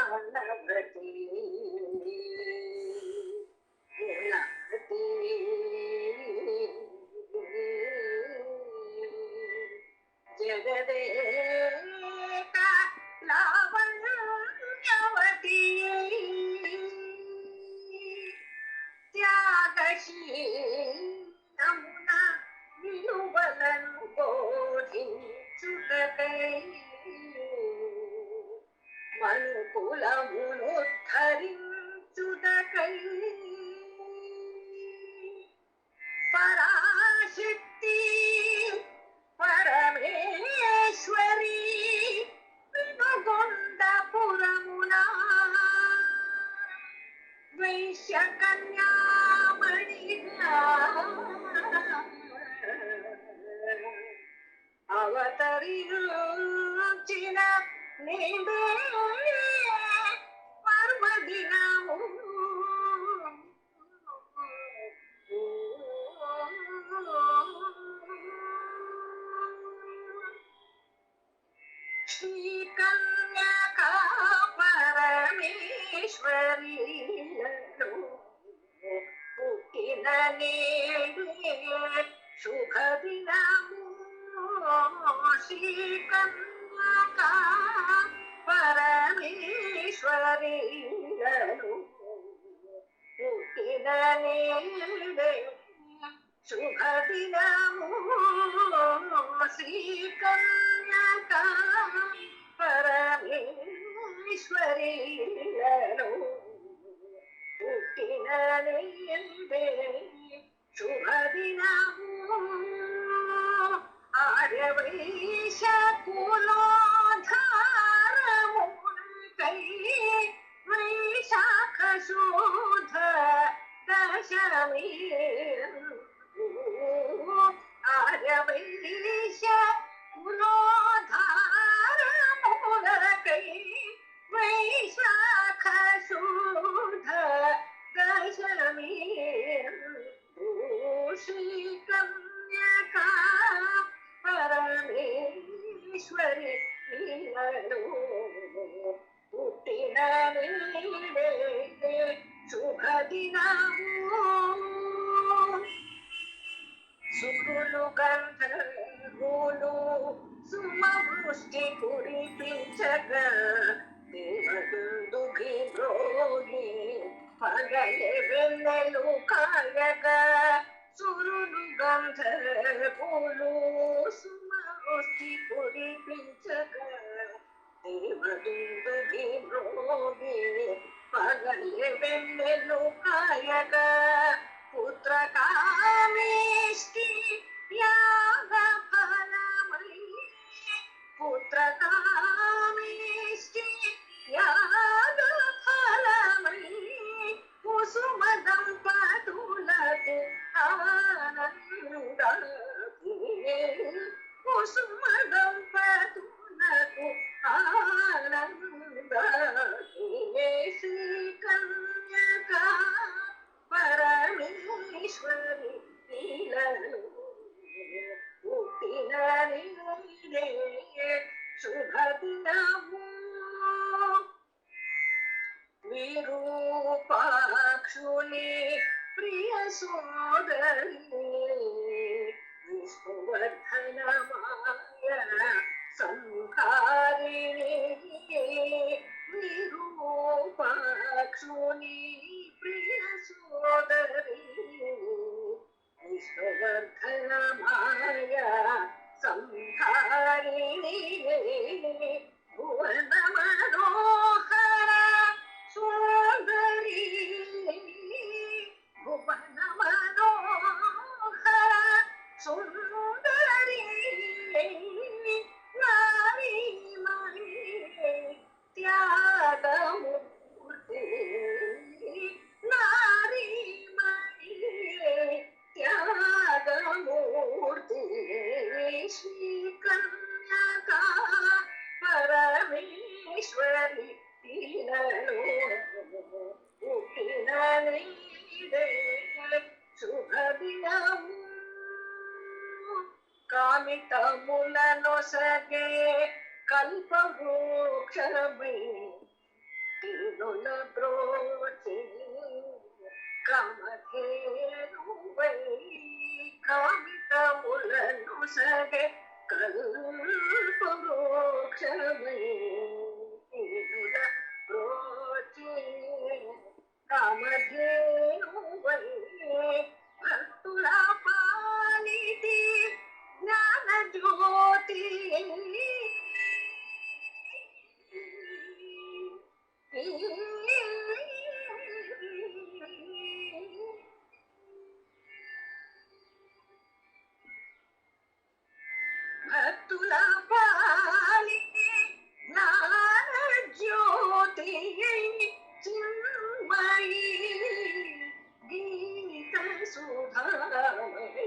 ಜ್ಞಾನವತಿ ಗುಣವತಿ ಜಗದೇಕ ಲಾವಣ್ಯವತಿ ತ್ಯಾಗಶೀಲమున విలువలను బోధించుటకై మనుకులమును ధరించుటకై పరాశక్తి పరమేశ్వరి వినుగొండపురమున వైశ్యకన్యామణిగా అవతరించిన నీదే పర్వదినము శ్రీ కన్యకా పరమేశ్వరీలను పుట్టిన నేడే శుభదినము శ్రీ కన్యకా పరమేశ్వరీలను పుట్టిన నేడే శుభదినము శ్రీ కన్యకా పరమేశ్వరీలను పుట్టిన నేడే శుభదినము ఆర్యవైశ్య కులోద్ధారముకై వైశాఖ శుద్ధ దశమి ఆర్యవైశ్య కులోద్ధారముకై వైశాఖ శుద్ధ దశమి శ్రీ కన్యకా పరమేశ్వరి నీలను పుట్టిన నీడే శుభదినము సుగులు గంధర్వులు సుమవృష్టి కురిపించగ దేవదుందుగి బ్రోగి పగలే వెన్నెలు కాయగా సురులు గంధర్వులు సుమవృష్టి కురిపించగా దేవదుందుగి బ్రోగి పగలే వెన్నెలు కాయగా పుత్రకామేష్టి యాగ ఫలమై పుత్రకామేష్టి యాగ ఫలమై కుసుమ దంపతులకు ఆనందమే కుసుమ దంపతులకు ఆనందమే శ్రీ కన్యకా పరమేశ్వరి నీలను పుట్టిన నీడే శుభదినము విరూపాక్షుని ప్రియ సోదరి విష్ణువర్ధనమాయ సంహారిణి విరూపాక్షుని ప్రియ సోదరి విష్ణువర్ధనమాయ సంహారిణి భువన మనోహర సుందరి భువన మనోహర సుందరి నారీమణి త్యాగమూర్తి నారీమణి త్యాగమూర్తి శ్రీ కన్యకా పరమేశ్వరి నీలను పుట్టిన నీడే శుభదినము కామితములను సగే ಕಲ್ಪವೃಕ್ಷಮೈ ತಿರುಳ ಬ್ರೋಚಿ ಕಾಮಧೇನುವೈ ಕಾಮಿತ ಮುಲನು ಸಗೆ ಕಲ್ಪವೃಕ್ಷಮೈ ತಿರುಳ ಬ್ರೋಚಿ ಕಾಮಧೇನುವೈ ಭಕ್ತುಲ ಪಾಲಿತಿ ಜ್ಞಾನ ಜ್ಯೋತಿ ಭಕ್ತುಲ ಪಾಲಿತಿ ಜ್ಞಾನ ಜ್ಯೋತಿ ಚಿನ್ಮಯಿ ಗೀತ ಸುಧಾಮಯಿ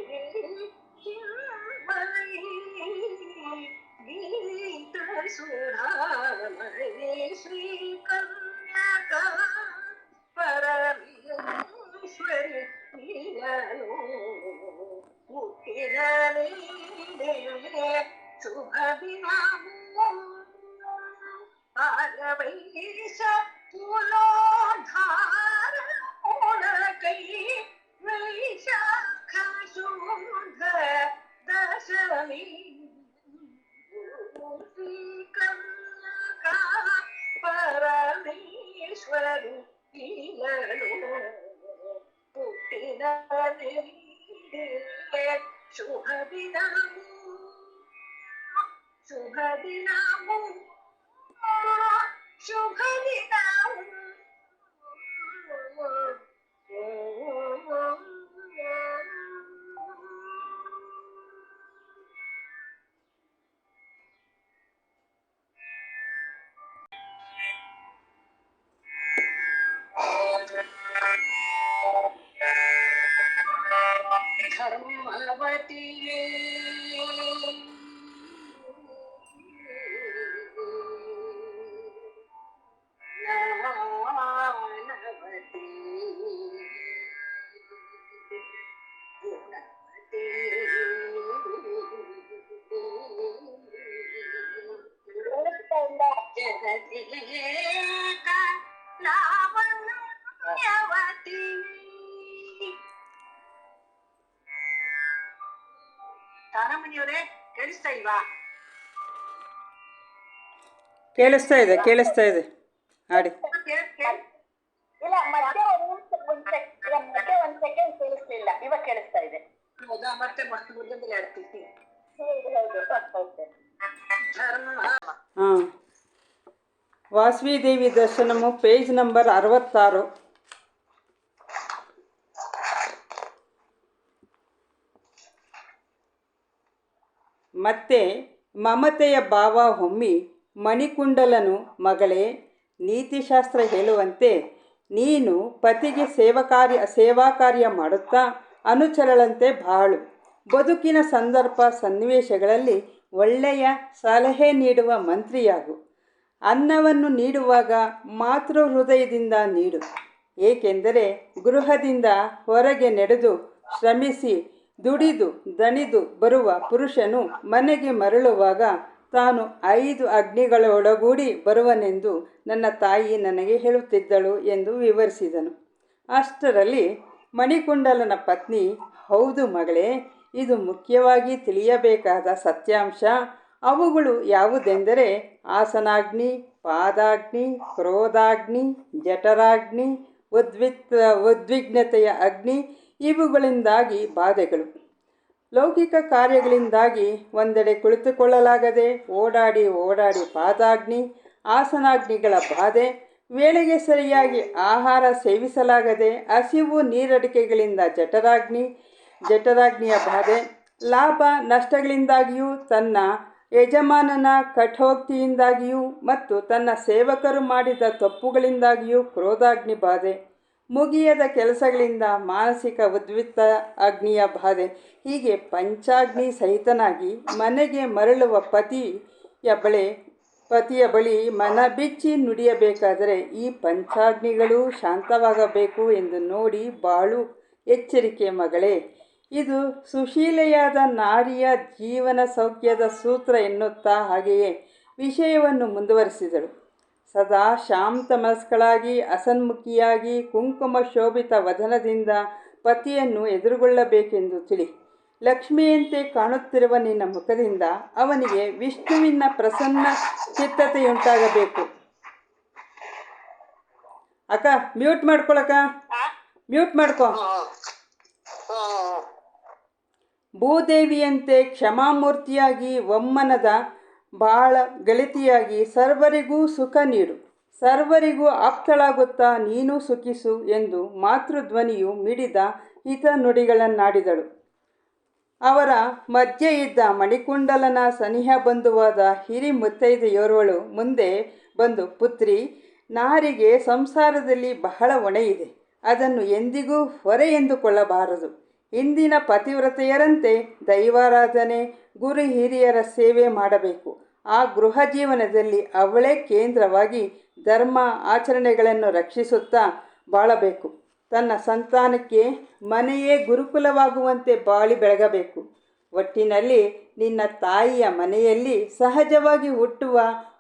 ಚಿನ್ಮಯಿ ಗೀತ ಸುಧಾಮಯಿ ಶ್ರೀ ಕನ್ಯಕ ಪರಮೇಶ್ವರಿ ನೀನು ಹುಟ್ಟಿದ ನೀಡೆ ಶುಭ ದಿನವೂ ಪಾರವೈಶ ಮೂಲೋದ್ಧಾರ ಕೈ ವೈಶಾಖ ಶುದ್ಧ ದಶಮಿ ಶ್ರೀ ಕನ್ಯಕ ಪರಮೇಶ್ವರಿ ನೀನು ಹುಟ್ಟಿದ ನೀಡೆ ಶುಭ ದಿನವೂ ಶುಭ ದಿನವೂ ಶುಭ ದಿನವೂ ಧರ್ಮವತಿಯೇ ಜ್ಞಾನವತಿ ಗುಣವತಿ ಜಗದೇಕ ಲಾವಣ್ಯವತಿ ತಾರಮಣಿಯವರೇ ಕೇಳಿಸ್ತಾ ಇಲ್ವಾ? ಕೇಳಿಸ್ತಾ ಇದೆ ಹಾಡಿ. ಇಲ್ಲ ಮಧ್ಯೆ ಒಂದ್ ಸೆಕೆಂಡ್ ಕೇಳಿಸ್ಲಿಲ್ಲ, ಇವಾಗ ಕೇಳಿಸ್ತಾ ಇದೆ. ಹೌದಾ? ಮತ್ತೆ ಮುಂದೆ ಆಡ್ತೀವಿ. ಹಾಂ, ವಾಸವಿದೇವಿ ದರ್ಶನಮು ಪೇಜ್ ನಂಬರ್ 66. ಮತ್ತೆ ಮಮತೆಯ ಭಾವ ಹೊಮ್ಮಿ ಮಣಿಕುಂಡಲನು, ಮಗಳೇ, ನೀತಿಶಾಸ್ತ್ರ ಹೇಳುವಂತೆ ನೀನು ಪತಿಗೆ ಸೇವಾ ಕಾರ್ಯ ಮಾಡುತ್ತಾ ಅನುಚರಳಂತೆ ಬಾಳು. ಬದುಕಿನ ಸಂದರ್ಭ ಸನ್ನಿವೇಶಗಳಲ್ಲಿ ಒಳ್ಳೆಯ ಸಲಹೆ ನೀಡುವ ಮಂತ್ರಿಯಾಗು. ಅನ್ನವನ್ನು ನೀಡುವಾಗ ಮಾತೃ ಹೃದಯದಿಂದ ನೀಡು. ಏಕೆಂದರೆ ಗೃಹದಿಂದ ಹೊರಗೆ ನಡೆದು ಶ್ರಮಿಸಿ ದುಡಿದು ದಣಿದು ಬರುವ ಪುರುಷನು ಮನೆಗೆ ಮರಳುವಾಗ ತಾನು 5 ಅಗ್ನಿಗಳೊಳಗೂಡಿ ಬರುವನೆಂದು ನನ್ನ ತಾಯಿ ನನಗೆ ಹೇಳುತ್ತಿದ್ದಳು ಎಂದು ವಿವರಿಸಿದನು. ಅಷ್ಟರಲ್ಲಿ ಮಣಿಕುಂಡಲನ ಪತ್ನಿ, ಹೌದು ಮಗಳೇ, ಇದು ಮುಖ್ಯವಾಗಿ ತಿಳಿಯಬೇಕಾದ ಸತ್ಯಾಂಶ. ಅವುಗಳು ಯಾವುದೆಂದರೆ ಆಸನಾಗ್ನಿ, ಪಾದಾಗ್ನಿ, ಕ್ರೋಧಾಗ್ನಿ, ಜಠರಾಗ್ನಿ, ಉದ್ವಿಗ್ನತೆಯ ಅಗ್ನಿ. ಇವುಗಳಿಂದಾಗಿ ಬಾಧೆಗಳು. ಲೌಕಿಕ ಕಾರ್ಯಗಳಿಂದಾಗಿ ಒಂದೆಡೆ ಕುಳಿತುಕೊಳ್ಳಲಾಗದೆ ಓಡಾಡಿ ಪಾದಾಗ್ನಿ, ಆಸನಾಗ್ನಿಗಳ ಬಾಧೆ. ವೇಳೆಗೆ ಸರಿಯಾಗಿ ಆಹಾರ ಸೇವಿಸಲಾಗದೆ ಹಸಿವು ನೀರಡಿಕೆಗಳಿಂದ ಜಠರಾಗ್ನಿಯ ಬಾಧೆ. ಲಾಭ ನಷ್ಟಗಳಿಂದಾಗಿಯೂ ತನ್ನ ಯಜಮಾನನ ಕಠೋಕ್ತಿಯಿಂದಾಗಿಯೂ ಮತ್ತು ತನ್ನ ಸೇವಕರು ಮಾಡಿದ ತಪ್ಪುಗಳಿಂದಾಗಿಯೂ ಕ್ರೋಧಾಗ್ನಿ ಬಾಧೆ. ಮುಗಿಯದ ಕೆಲಸಗಳಿಂದ ಮಾನಸಿಕ ಉದ್ವಿಗ್ನ ಅಗ್ನಿಯ ಬಾಧೆ. ಹೀಗೆ ಪಂಚಾಗ್ನಿ ಸಹಿತನಾಗಿ ಮನೆಗೆ ಮರಳುವ ಪತಿಯ ಬಳಿ ಮನ ಬಿಚ್ಚಿ ನುಡಿಯಬೇಕಾದರೆ ಈ ಪಂಚಾಗ್ನಿಗಳು ಶಾಂತವಾಗಬೇಕು ಎಂದು ನೋಡಿ ಬಾಳು. ಎಚ್ಚರಿಕೆ ಮಗಳೇ, ಇದು ಸುಶೀಲೆಯಾದ ನಾರಿಯ ಜೀವನ ಸೌಖ್ಯದ ಸೂತ್ರ ಎನ್ನುತ್ತಾ ಹಾಗೆಯೇ ವಿಷಯವನ್ನು ಮುಂದುವರಿಸಿದಳು. ಸದಾ ಶಾಂತ ಮನಸ್ಕಳಾಗಿ ಅಸನ್ಮುಖಿಯಾಗಿ ಕುಂಕುಮ ಶೋಭಿತ ವದನದಿಂದ ಪತಿಯನ್ನು ಎದುರುಗೊಳ್ಳಬೇಕೆಂದು ತಿಳಿ. ಲಕ್ಷ್ಮಿಯಂತೆ ಕಾಣುತ್ತಿರುವ ನಿನ್ನ ಮುಖದಿಂದ ಅವನಿಗೆ ವಿಷ್ಣುವಿನ ಪ್ರಸನ್ನ ಚಿತ್ತತೆಯುಂಟಾಗಬೇಕು. ಅಕ್ಕ ಮ್ಯೂಟ್ ಮಾಡ್ಕೊಳಕ್ಕ, ಮ್ಯೂಟ್ ಮಾಡ್ಕೊ. ಭೂದೇವಿಯಂತೆ ಕ್ಷಮಾಮೂರ್ತಿಯಾಗಿ ಒಮ್ಮನದ ಬಾಳ ಗೆಳತಿಯಾಗಿ ಸರ್ವರಿಗೂ ಸುಖ ನೀಡು, ಸರ್ವರಿಗೂ ಆಪ್ತಳಾಗುತ್ತಾ ನೀನು ಸುಖಿಸು ಎಂದು ಮಾತೃಧ್ವನಿಯು ಮಿಡಿದ ಹಿತ ನುಡಿಗಳನ್ನಾಡಿದಳು. ಅವರ ಮಧ್ಯೆ ಇದ್ದ ಮಣಿಕುಂಡಲನ ಸನಿಹ ಬಂಧುವಾದ ಹಿರಿ ಮುತ್ತೈದೆಯೋರ್ವಳು ಮುಂದೆ ಬಂದು, ಪುತ್ರಿ, ನಾರಿಗೆ ಸಂಸಾರದಲ್ಲಿ ಬಹಳ ಹೊಣೆಯಿದೆ. ಅದನ್ನು ಎಂದಿಗೂ ಹೊರೆ ಎಂದುಕೊಳ್ಳಬಾರದು. ಇಂದಿನ ಪತಿವ್ರತೆಯರಂತೆ ದೈವಾರಾಧನೆ, ಗುರು ಹಿರಿಯರ ಸೇವೆ ಮಾಡಬೇಕು. ಆ ಗೃಹ ಜೀವನದಲ್ಲಿ ಅವಳೇ ಕೇಂದ್ರವಾಗಿ ಧರ್ಮ ಆಚರಣೆಗಳನ್ನು ರಕ್ಷಿಸುತ್ತಾ ಬಾಳಬೇಕು. ತನ್ನ ಸಂತಾನಕ್ಕೆ ಮನೆಯೇ ಗುರುಕುಲವಾಗುವಂತೆ ಬಾಳಿ ಬೆಳಗಬೇಕು. ಒಟ್ಟಿನಲ್ಲಿ ನಿನ್ನ ತಾಯಿಯ ಮನೆಯಲ್ಲಿ ಸಹಜವಾಗಿ ಹುಟ್ಟುವ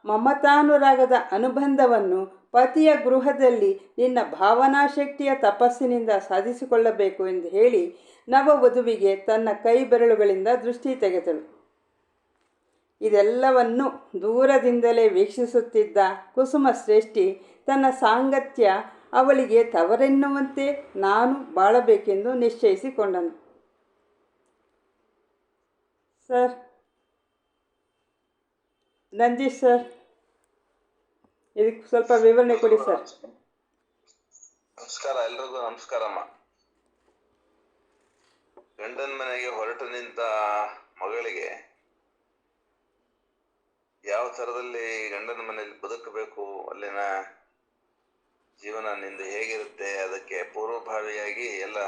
ಮಮತಾನುರಾಗದ ಅನುಬಂಧವನ್ನು ಪತಿಯ ಗೃಹದಲ್ಲಿ ನಿನ್ನ ಭಾವನಾಶಕ್ತಿಯ ತಪಸ್ಸಿನಿಂದ ಸಾಧಿಸಿಕೊಳ್ಳಬೇಕು ಎಂದು ಹೇಳಿ ನವವಧುವಿಗೆ ತನ್ನ ಕೈ ಬೆರಳುಗಳಿಂದ ದೃಷ್ಟಿ ತೆಗೆದಳು. ಇದೆಲ್ಲವನ್ನು ದೂರದಿಂದಲೇ ವೀಕ್ಷಿಸುತ್ತಿದ್ದ ಕುಸುಮ ಶ್ರೇಷ್ಠಿ ತನ್ನ ಸಾಂಗತ್ಯ ಅವಳಿಗೆ ತವರೆನ್ನುವಂತೆ ನಾನು ಬಾಳಬೇಕೆಂದು ನಿಶ್ಚಯಿಸಿಕೊಂಡನು. ಸರ್, ನಂದೀಶ್ ಸರ್, ಇದಕ್ಕೆ ಸ್ವಲ್ಪ ವಿವರಣೆ ಕೊಡಿ ಸರ್. ನಮಸ್ಕಾರ, ಎಲ್ರಿಗೂ ನಮಸ್ಕಾರಮ್ಮ. ಗಂಡನ ಮನೆಗೆ ಹೊರಟು ನಿಂತ ಮಗಳಿಗೆ ಯಾವ ಥರದಲ್ಲಿ ಗಂಡನ ಮನೆಯಲ್ಲಿ ಬದುಕಬೇಕು, ಅಲ್ಲಿನ ಜೀವನ ನಿಂದ ಹೇಗಿರುತ್ತೆ, ಅದಕ್ಕೆ ಪೂರ್ವಭಾವಿಯಾಗಿ ಎಲ್ಲ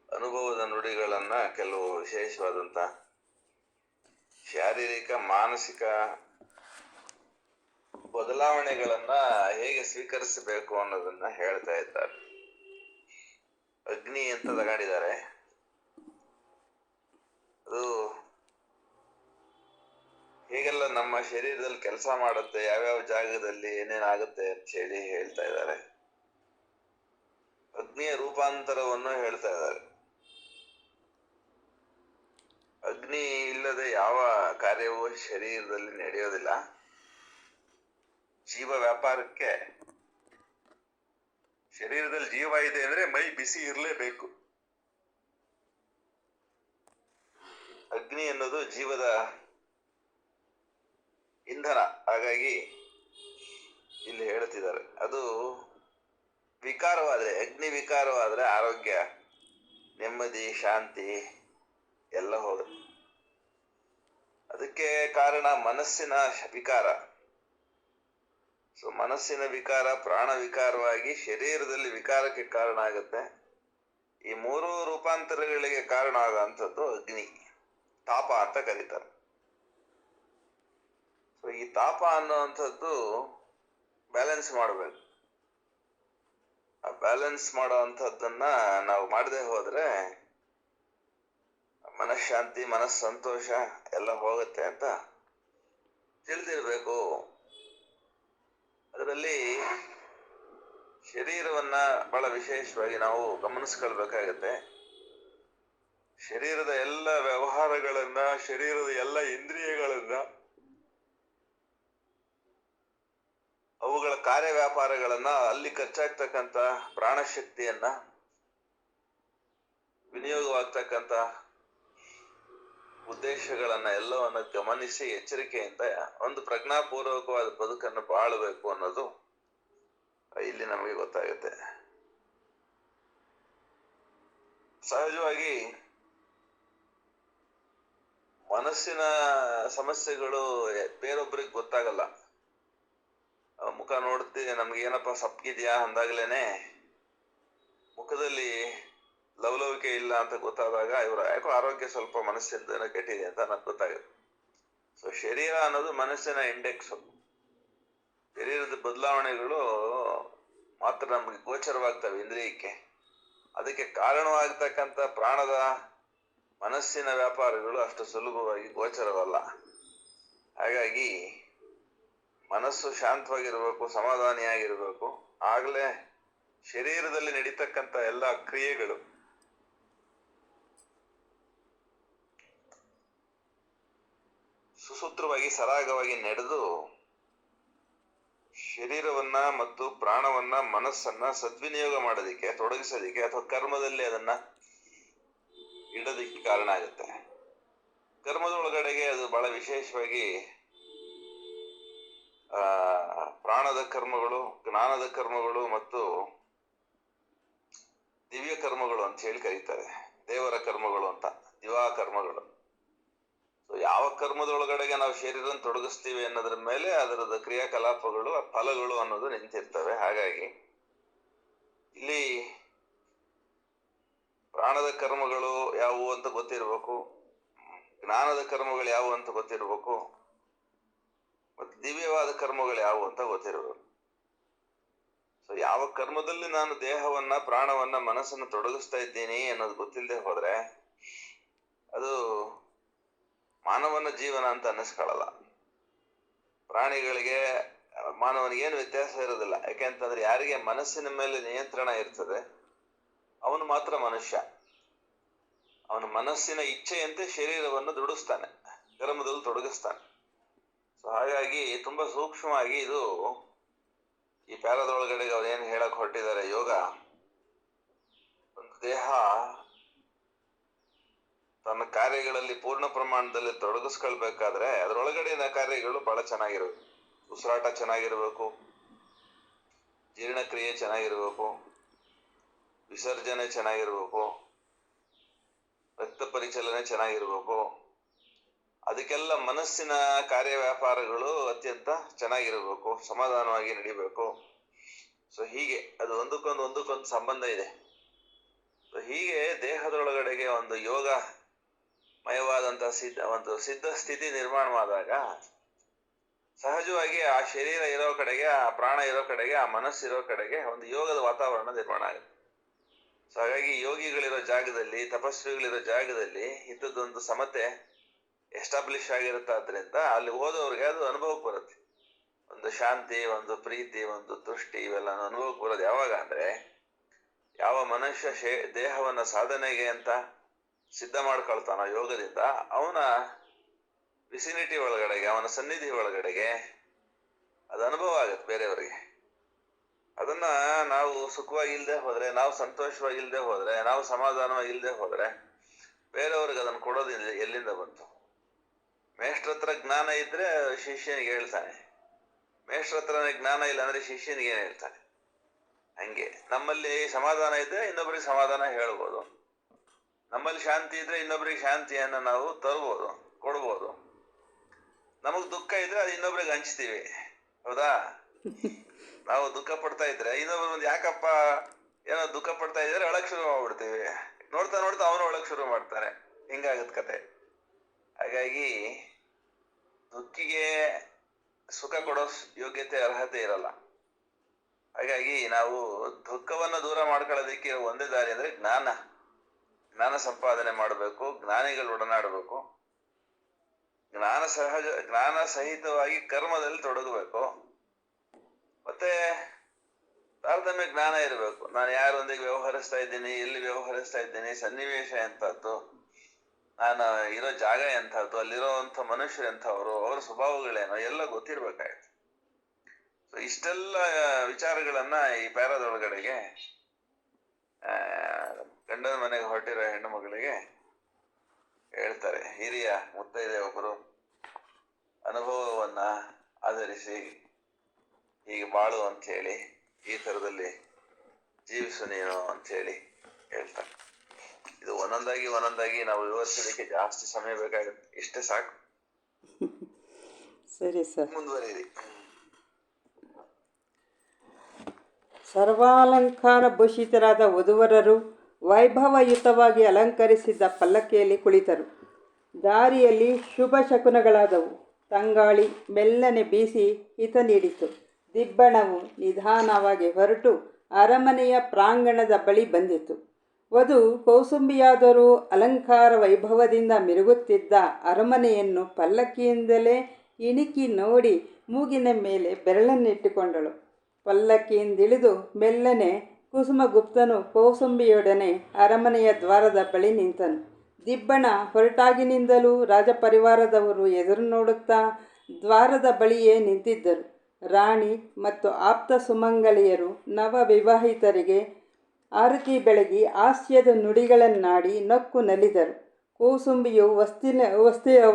ಅನುಭವದ ನುಡಿಗಳನ್ನ, ಕೆಲವು ವಿಶೇಷವಾದಂಥ ಶಾರೀರಿಕ ಮಾನಸಿಕ ಬದಲಾವಣೆಗಳನ್ನ ಹೇಗೆ ಸ್ವೀಕರಿಸಬೇಕು ಅನ್ನೋದನ್ನ ಹೇಳ್ತಾ ಇದ್ದಾರೆ. ಅಗ್ನಿ ಅಂತ ತಗೊಂಡಿದ್ದಾರೆ. ಅದು ಹೇಗೆಲ್ಲ ನಮ್ಮ ಶರೀರದಲ್ಲಿ ಕೆಲಸ ಮಾಡುತ್ತೆ, ಯಾವ್ಯಾವ ಜಾಗದಲ್ಲಿ ಏನೇನಾಗುತ್ತೆ ಅಂತ ಹೇಳಿ ಹೇಳ್ತಾ ಇದ್ದಾರೆ. ಅಗ್ನಿಯ ರೂಪಾಂತರವನ್ನು ಹೇಳ್ತಾ ಇದ್ದಾರೆ. ಅಗ್ನಿ ಇಲ್ಲದೆ ಯಾವ ಕಾರ್ಯವೂ ಶರೀರದಲ್ಲಿ ನಡೆಯೋದಿಲ್ಲ. ಜೀವ ವ್ಯಾಪಾರಕ್ಕೆ ಶರೀರದಲ್ಲಿ ಜೀವ ಇದೆ ಅಂದ್ರೆ ಮೈ ಬಿಸಿ ಇರಲೇಬೇಕು. ಅಗ್ನಿ ಅನ್ನೋದು ಜೀವದ ಇಂಧನ. ಹಾಗಾಗಿ ಇಲ್ಲಿ ಹೇಳ್ತಿದ್ದಾರೆ, ಅದು ವಿಕಾರವಾದ್ರೆ, ಅಗ್ನಿ ವಿಕಾರವಾದ್ರೆ ಆರೋಗ್ಯ, ನೆಮ್ಮದಿ, ಶಾಂತಿ ಎಲ್ಲ ಹೋಗುತ್ತೆ. ಅದಕ್ಕೆ ಕಾರಣ ಮನಸ್ಸಿನ ವಿಕಾರ. ಸೊ ಮನಸ್ಸಿನ ವಿಕಾರ ಪ್ರಾಣ ವಿಕಾರವಾಗಿ ಶರೀರದಲ್ಲಿ ವಿಕಾರಕ್ಕೆ ಕಾರಣ ಆಗುತ್ತೆ. ಈ ಮೂರು ರೂಪಾಂತರಗಳಿಗೆ ಕಾರಣ ಆಗುವಂಥದ್ದು ಅಗ್ನಿ, ತಾಪ ಅಂತ ಕರೀತಾರೆ. ಸೊ ಈ ತಾಪ ಅನ್ನುವಂಥದ್ದು ಬ್ಯಾಲೆನ್ಸ್ ಮಾಡಬೇಕು. ಆ ಬ್ಯಾಲೆನ್ಸ್ ಮಾಡೋವಂಥದ್ದನ್ನ ನಾವು ಮಾಡದೆ ಹೋದ್ರೆ ಮನಃಶಾಂತಿ, ಮನಸ್ಸಂತೋಷ ಎಲ್ಲ ಹೋಗುತ್ತೆ ಅಂತ ತಿಳಿದಿರ್ಬೇಕು. ಅದರಲ್ಲಿ ಶರೀರವನ್ನ ಬಹಳ ವಿಶೇಷವಾಗಿ ನಾವು ಗಮನಿಸ್ಕೊಳ್ಬೇಕಾಗತ್ತೆ. ಶರೀರದ ಎಲ್ಲ ವ್ಯವಹಾರಗಳನ್ನ, ಶರೀರದ ಎಲ್ಲ ಇಂದ್ರಿಯಗಳನ್ನ, ಅವುಗಳ ಕಾರ್ಯವ್ಯಾಪಾರಗಳನ್ನ, ಅಲ್ಲಿ ಖರ್ಚಾಗ್ತಕ್ಕಂಥ ಪ್ರಾಣಶಕ್ತಿಯನ್ನ, ವಿನಿಯೋಗವಾಗ್ತಕ್ಕಂಥ ಉದ್ದೇಶಗಳನ್ನ ಎಲ್ಲವನ್ನ ಗಮನಿಸಿ ಎಚ್ಚರಿಕೆಯಿಂದ ಒಂದು ಪ್ರಜ್ಞಾಪೂರ್ವಕವಾದ ಬದುಕನ್ನು ಬಾಳಬೇಕು ಅನ್ನೋದು ಇಲ್ಲಿ ನಮಗೆ ಗೊತ್ತಾಗುತ್ತೆ. ಸಹಜವಾಗಿ ಮನಸ್ಸಿನ ಸಮಸ್ಯೆಗಳು ಬೇರೊಬ್ಬರಿಗೆ ಗೊತ್ತಾಗಲ್ಲ. ಮುಖ ನೋಡ್ತೀವಿ, ನಮ್ಗೆ ಏನಪ್ಪ ಸಪ್ಪಗಿದ್ಯಾ ಅಂದಾಗ್ಲೇನೆ ಮುಖದಲ್ಲಿ ಲವಲವಿಕೆ ಇಲ್ಲ ಅಂತ ಗೊತ್ತಾದಾಗ ಇವರು ಯಾಕೋ ಆರೋಗ್ಯ ಸ್ವಲ್ಪ ಮನಸ್ಸಿಂದ ಕೆಟ್ಟಿದೆ ಅಂತ ನನಗೆ ಗೊತ್ತಾಗುತ್ತೆ. ಸೊ ಶರೀರ ಅನ್ನೋದು ಮನಸ್ಸಿನ ಇಂಡೆಕ್ಸ್. ಶರೀರದ ಬದಲಾವಣೆಗಳು ಮಾತ್ರ ನಮಗೆ ಗೋಚರವಾಗ್ತವೆ ಇಂದ್ರಿಯಕ್ಕೆ. ಅದಕ್ಕೆ ಕಾರಣವಾಗ್ತಕ್ಕಂಥ ಪ್ರಾಣದ ಮನಸ್ಸಿನ ವ್ಯಾಪಾರಗಳು ಅಷ್ಟು ಸುಲಭವಾಗಿ ಗೋಚರವಲ್ಲ. ಹಾಗಾಗಿ ಮನಸ್ಸು ಶಾಂತವಾಗಿರ್ಬೇಕು, ಸಮಾಧಾನಿಯಾಗಿರ್ಬೇಕು. ಆಗಲೇ ಶರೀರದಲ್ಲಿ ನಡೀತಕ್ಕಂಥ ಎಲ್ಲ ಕ್ರಿಯೆಗಳು ಸುಸೂತ್ರವಾಗಿ ಸರಾಗವಾಗಿ ನಡೆದು ಶರೀರವನ್ನ ಮತ್ತು ಪ್ರಾಣವನ್ನ ಮನಸ್ಸನ್ನ ಸದ್ವಿನಿಯೋಗ ಮಾಡೋದಿಕ್ಕೆ, ತೊಡಗಿಸೋದಿಕ್ಕೆ ಅಥವಾ ಕರ್ಮದಲ್ಲಿ ಅದನ್ನ ಇಡೋದಿಕ್ಕೆ ಕಾರಣ ಆಗುತ್ತೆ. ಕರ್ಮದೊಳಗಡೆಗೆ ಅದು ಬಹಳ ವಿಶೇಷವಾಗಿ ಪ್ರಾಣದ ಕರ್ಮಗಳು, ಜ್ಞಾನದ ಕರ್ಮಗಳು ಮತ್ತು ದಿವ್ಯ ಕರ್ಮಗಳು ಅಂತ ಹೇಳಿ ಕರೀತಾರೆ. ದೇವರ ಕರ್ಮಗಳು ಅಂತ, ದಿವಾ ಕರ್ಮಗಳು. ಯಾವ ಕರ್ಮದೊಳಗಡೆಗೆ ನಾವು ಶರೀರನ ತೊಡಗಿಸ್ತೀವಿ ಅನ್ನೋದ್ರ ಮೇಲೆ ಅದರದ ಕ್ರಿಯಾಕಲಾಪಗಳು, ಫಲಗಳು ಅನ್ನೋದು ನಿಂತಿರ್ತವೆ. ಹಾಗಾಗಿ ಇಲ್ಲಿ ಪ್ರಾಣದ ಕರ್ಮಗಳು ಯಾವುವು ಅಂತ ಗೊತ್ತಿರ್ಬೇಕು, ಜ್ಞಾನದ ಕರ್ಮಗಳು ಯಾವುವು ಅಂತ ಗೊತ್ತಿರ್ಬೇಕು, ಮತ್ತು ದಿವ್ಯವಾದ ಕರ್ಮಗಳು ಯಾವುವು ಅಂತ ಗೊತ್ತಿರ್ಬೇಕು. ಸೊ ಯಾವ ಕರ್ಮದಲ್ಲಿ ನಾನು ದೇಹವನ್ನ, ಪ್ರಾಣವನ್ನ, ಮನಸ್ಸನ್ನು ತೊಡಗಿಸ್ತಾ ಇದ್ದೀನಿ ಅನ್ನೋದು ಗೊತ್ತಿಲ್ಲದೆ ಹೋದ್ರೆ ಅದು ಮಾನವನ ಜೀವನ ಅಂತ ಅನ್ನಿಸ್ಕೊಳ್ಳಲ್ಲ. ಪ್ರಾಣಿಗಳಿಗೆ ಮಾನವನಿಗೆ ಏನು ವ್ಯತ್ಯಾಸ ಇರೋದಿಲ್ಲ. ಯಾಕೆಂತಂದ್ರೆ ಯಾರಿಗೆ ಮನಸ್ಸಿನ ಮೇಲೆ ನಿಯಂತ್ರಣ ಇರ್ತದೆ ಅವನು ಮಾತ್ರ ಮನುಷ್ಯ. ಅವನ ಮನಸ್ಸಿನ ಇಚ್ಛೆಯಂತೆ ಶರೀರವನ್ನು ದುಡಿಸ್ತಾನೆ, ಕರ್ಮದಲ್ಲಿ ತೊಡಗಿಸ್ತಾನೆ. ಸೊ ಹಾಗಾಗಿ ತುಂಬಾ ಸೂಕ್ಷ್ಮವಾಗಿ ಇದು ಈ ಪ್ಯಾರದೊಳಗಡೆಗೆ ಅವ್ರು ಏನು ಹೇಳಕ್ ಹೊರಟಿದ್ದಾರೆ, ಯೋಗ ಒಂದು ದೇಹ ತನ್ನ ಕಾರ್ಯಗಳಲ್ಲಿ ಪೂರ್ಣ ಪ್ರಮಾಣದಲ್ಲಿ ತೊಡಗಿಸ್ಕೊಳ್ಬೇಕಾದ್ರೆ ಅದರೊಳಗಡೆನ ಕಾರ್ಯಗಳು ಬಹಳ ಚೆನ್ನಾಗಿರ್ಬೇಕು. ಉಸಿರಾಟ ಚೆನ್ನಾಗಿರ್ಬೇಕು, ಜೀರ್ಣಕ್ರಿಯೆ ಚೆನ್ನಾಗಿರ್ಬೇಕು, ವಿಸರ್ಜನೆ ಚೆನ್ನಾಗಿರ್ಬೇಕು, ರಕ್ತ ಪರಿಚಲನೆ ಚೆನ್ನಾಗಿರ್ಬೇಕು. ಅದಕ್ಕೆಲ್ಲ ಮನಸ್ಸಿನ ಕಾರ್ಯ ವ್ಯಾಪಾರಗಳು ಅತ್ಯಂತ ಚೆನ್ನಾಗಿರ್ಬೇಕು, ಸಮಾಧಾನವಾಗಿ ನಡಿಬೇಕು. ಸೊ ಹೀಗೆ ಅದು ಒಂದಕ್ಕೊಂದು ಸಂಬಂಧ ಇದೆ. ಸೊ ಹೀಗೆ ದೇಹದೊಳಗಡೆಗೆ ಒಂದು ಯೋಗ ಮಯವಾದಂತ ಒಂದು ಸಿದ್ಧ ಸ್ಥಿತಿ ನಿರ್ಮಾಣವಾದಾಗ ಸಹಜವಾಗಿ ಆ ಶರೀರ ಇರೋ ಕಡೆಗೆ, ಆ ಪ್ರಾಣ ಇರೋ ಕಡೆಗೆ, ಆ ಮನಸ್ಸಿರೋ ಕಡೆಗೆ ಒಂದು ಯೋಗದ ವಾತಾವರಣ ನಿರ್ಮಾಣ ಆಗುತ್ತೆ. ಸೊ ಹಾಗಾಗಿ ಯೋಗಿಗಳಿರೋ ಜಾಗದಲ್ಲಿ, ತಪಸ್ವಿಗಳಿರೋ ಜಾಗದಲ್ಲಿ ಇಂಥದ್ದೊಂದು ಸಮತೆ ಎಸ್ಟಾಬ್ಲಿಷ್ ಆಗಿರುತ್ತಾದ್ರಿಂದ ಅಲ್ಲಿ ಹೋದವ್ರಿಗೆ ಅದು ಅನುಭವಕ್ಕೆ ಬರುತ್ತೆ. ಒಂದು ಶಾಂತಿ, ಒಂದು ಪ್ರೀತಿ, ಒಂದು ತುಷ್ಟಿ, ಇವೆಲ್ಲ ಅನುಭವಕ್ಕೆ ಬರೋದು ಯಾವಾಗ ಅಂದ್ರೆ ಯಾವ ಮನುಷ್ಯ ದೇಹವನ್ನ ಸಾಧನೆಗೆ ಅಂತ ಸಿದ್ಧ ಮಾಡ್ಕೊಳ್ತಾನೋ ಯೋಗದಿಂದ, ಅವನ ವಿಸಿನಿಟಿ ಒಳಗಡೆಗೆ, ಅವನ ಸನ್ನಿಧಿ ಒಳಗಡೆಗೆ ಅದು ಅನುಭವ ಆಗುತ್ತೆ ಬೇರೆಯವರಿಗೆ. ಅದನ್ನ ನಾವು ಸುಖವಾಗಿ ಇಲ್ಲದೆ ಹೋದ್ರೆ, ನಾವು ಸಂತೋಷವಾಗಿ ಇಲ್ಲದೆ ಹೋದ್ರೆ, ನಾವು ಸಮಾಧಾನವಾಗಿ ಇಲ್ಲದೆ ಹೋದ್ರೆ ಬೇರೆಯವ್ರಿಗೆ ಅದನ್ನು ಕೊಡೋದು ಎಲ್ಲಿಂದ ಬಂತು? ಮೇಷ್ಟ್ರ ಹತ್ರ ಜ್ಞಾನ ಇದ್ರೆ ಶಿಷ್ಯನಿಗೆ ಹೇಳ್ತಾನೆ, ಮೇಷ್ಟ್ರ ಹತ್ರನೇ ಜ್ಞಾನ ಇಲ್ಲ ಅಂದ್ರೆ ಶಿಷ್ಯನಿಗೆ ಏನ್ ಹೇಳ್ತಾನೆ? ಹಂಗೆ ನಮ್ಮಲ್ಲಿ ಸಮಾಧಾನ ಇದ್ರೆ ಇನ್ನೊಬ್ರಿಗೆ ಸಮಾಧಾನ ಹೇಳ್ಬೋದು, ನಮ್ಮಲ್ಲಿ ಶಾಂತಿ ಇದ್ರೆ ಇನ್ನೊಬ್ರಿಗೆ ಶಾಂತಿಯನ್ನ ನಾವು ತರ್ಬೋದು, ಕೊಡ್ಬೋದು. ನಮಗ್ ದುಃಖ ಇದ್ರೆ ಅದು ಇನ್ನೊಬ್ರಿಗೆ ಹಂಚ್ತೀವಿ, ಹೌದಾ? ನಾವು ದುಃಖ ಪಡ್ತಾ ಇದ್ರೆ ಇನ್ನೊಬ್ರು ಒಂದು ಯಾಕಪ್ಪ ಏನೋ ದುಃಖ ಪಡ್ತಾ ಇದ್ರೆ ಅಳಕ್ ಶುರು ಮಾಡ್ಬಿಡ್ತೀವಿ. ನೋಡ್ತಾ ನೋಡ್ತಾ ಅವನು ಒಳಗ್ ಶುರು ಮಾಡ್ತಾನೆ. ಹಿಂಗಾಗತ್ ಕತೆ. ಹಾಗಾಗಿ ದುಃಖಿಗೆ ಸುಖ ಕೊಡೋ ಯೋಗ್ಯತೆ, ಅರ್ಹತೆ ಇರಲ್ಲ. ಹಾಗಾಗಿ ನಾವು ದುಃಖವನ್ನ ದೂರ ಮಾಡ್ಕೊಳ್ಳೋದಕ್ಕೆ ಒಂದೇ ದಾರಿ ಅಂದ್ರೆ ಜ್ಞಾನ ಸಂಪಾದನೆ ಮಾಡಬೇಕು, ಜ್ಞಾನಿಗಳು ಒಡನಾಡಬೇಕು, ಜ್ಞಾನ ಸಹಿತವಾಗಿ ಕರ್ಮದಲ್ಲಿ ತೊಡಗಬೇಕು, ಮತ್ತೆ ತಾರತಮ್ಯ ಜ್ಞಾನ ಇರಬೇಕು. ನಾನು ಯಾರೊಂದಿಗೆ ವ್ಯವಹರಿಸ್ತಾ ಇದ್ದೀನಿ, ಎಲ್ಲಿ ವ್ಯವಹರಿಸ್ತಾ ಇದ್ದೀನಿ, ಸನ್ನಿವೇಶ ಎಂಥದ್ದು, ನಾನು ಇರೋ ಜಾಗ ಎಂಥದ್ದು, ಅಲ್ಲಿರೋಂಥ ಮನುಷ್ಯರು ಎಂಥವ್ರು, ಅವ್ರ ಸ್ವಭಾವಗಳೇನೋ ಎಲ್ಲ ಗೊತ್ತಿರ್ಬೇಕಾಯ್ತು. ಸೊ ಇಷ್ಟೆಲ್ಲ ವಿಚಾರಗಳನ್ನ ಈ ಪ್ಯಾರದೊಳಗಡೆಗೆ ಗಂಡನ ಮನೆಗೆ ಹೊರಟಿರೋ ಹೆಣ್ಣು ಮಗಳಿಗೆ ಹೇಳ್ತಾರೆ. ಹಿರಿಯ ಮುತ್ತೈದೆ ಒಬ್ಬರು ಅನುಭವವನ್ನ ಆಧರಿಸಿ ಹೀಗೆ ಬಾಳು ಅಂತ ಹೇಳಿ, ಈ ಥರದಲ್ಲಿ ಜೀವಿಸು ನೀನು ಅಂತ ಹೇಳಿ ಹೇಳ್ತಾರೆ. ಇದು ಒಂದೊಂದಾಗಿ ನಾವು ವಿವರಿಸೋದಕ್ಕೆ ಜಾಸ್ತಿ ಸಮಯ ಬೇಕಾಗುತ್ತೆ. ಇಷ್ಟೇ ಸಾಕು. ಸರಿ ಸರ್. ಮುಂದುವರಿಯಿರಿ. ಸರ್ವಾಲಂಕಾರ ಭೂಷಿತರಾದ ವಧುವರರು ವೈಭವಯುತವಾಗಿ ಅಲಂಕರಿಸಿದ್ದ ಪಲ್ಲಕ್ಕಿಯಲ್ಲಿ ಕುಳಿತರು. ದಾರಿಯಲ್ಲಿ ಶುಭ ಶಕುನಗಳಾದವು. ತಂಗಾಳಿ ಮೆಲ್ಲನೆ ಬೀಸಿ ಹಿತ ನೀಡಿತು. ದಿಬ್ಬಣವು ನಿಧಾನವಾಗಿ ಹೊರಟು ಅರಮನೆಯ ಪ್ರಾಂಗಣದ ಬಳಿ ಬಂದಿತು. ವಧು ಕೌಸುಂಬಿಯಾದರೂ ಅಲಂಕಾರ ವೈಭವದಿಂದ ಮಿರುಗುತ್ತಿದ್ದ ಅರಮನೆಯನ್ನು ಪಲ್ಲಕ್ಕಿಯಿಂದಲೇ ಇಣಿಕಿ ನೋಡಿ ಮೂಗಿನ ಮೇಲೆ ಬೆರಳನ್ನಿಟ್ಟುಕೊಂಡಳು. ಪಲ್ಲಕ್ಕಿಯಿಂದಿಳಿದು ಮೆಲ್ಲನೆ ಕುಸುಮಗುಪ್ತನು ಕೌಸುಂಬಿಯೊಡನೆ ಅರಮನೆಯ ದ್ವಾರದ ಬಳಿ ನಿಂತನು. ದಿಬ್ಬಣ ಹೊರಟಾಗಿನಿಂದಲೂ ರಾಜಪರಿವಾರದವರು ಎದುರು ನೋಡುತ್ತಾ ದ್ವಾರದ ಬಳಿಯೇ ನಿಂತಿದ್ದರು. ರಾಣಿ ಮತ್ತು ಆಪ್ತ ಸುಮಂಗಲಿಯರು ನವ ವಿವಾಹಿತರಿಗೆ ಆರತಿ ಬೆಳಗಿ ಹಾಸ್ಯದ ನುಡಿಗಳನ್ನಾಡಿ ನಕ್ಕು ನಲಿದರು. ಕೌಸುಂಬಿಯು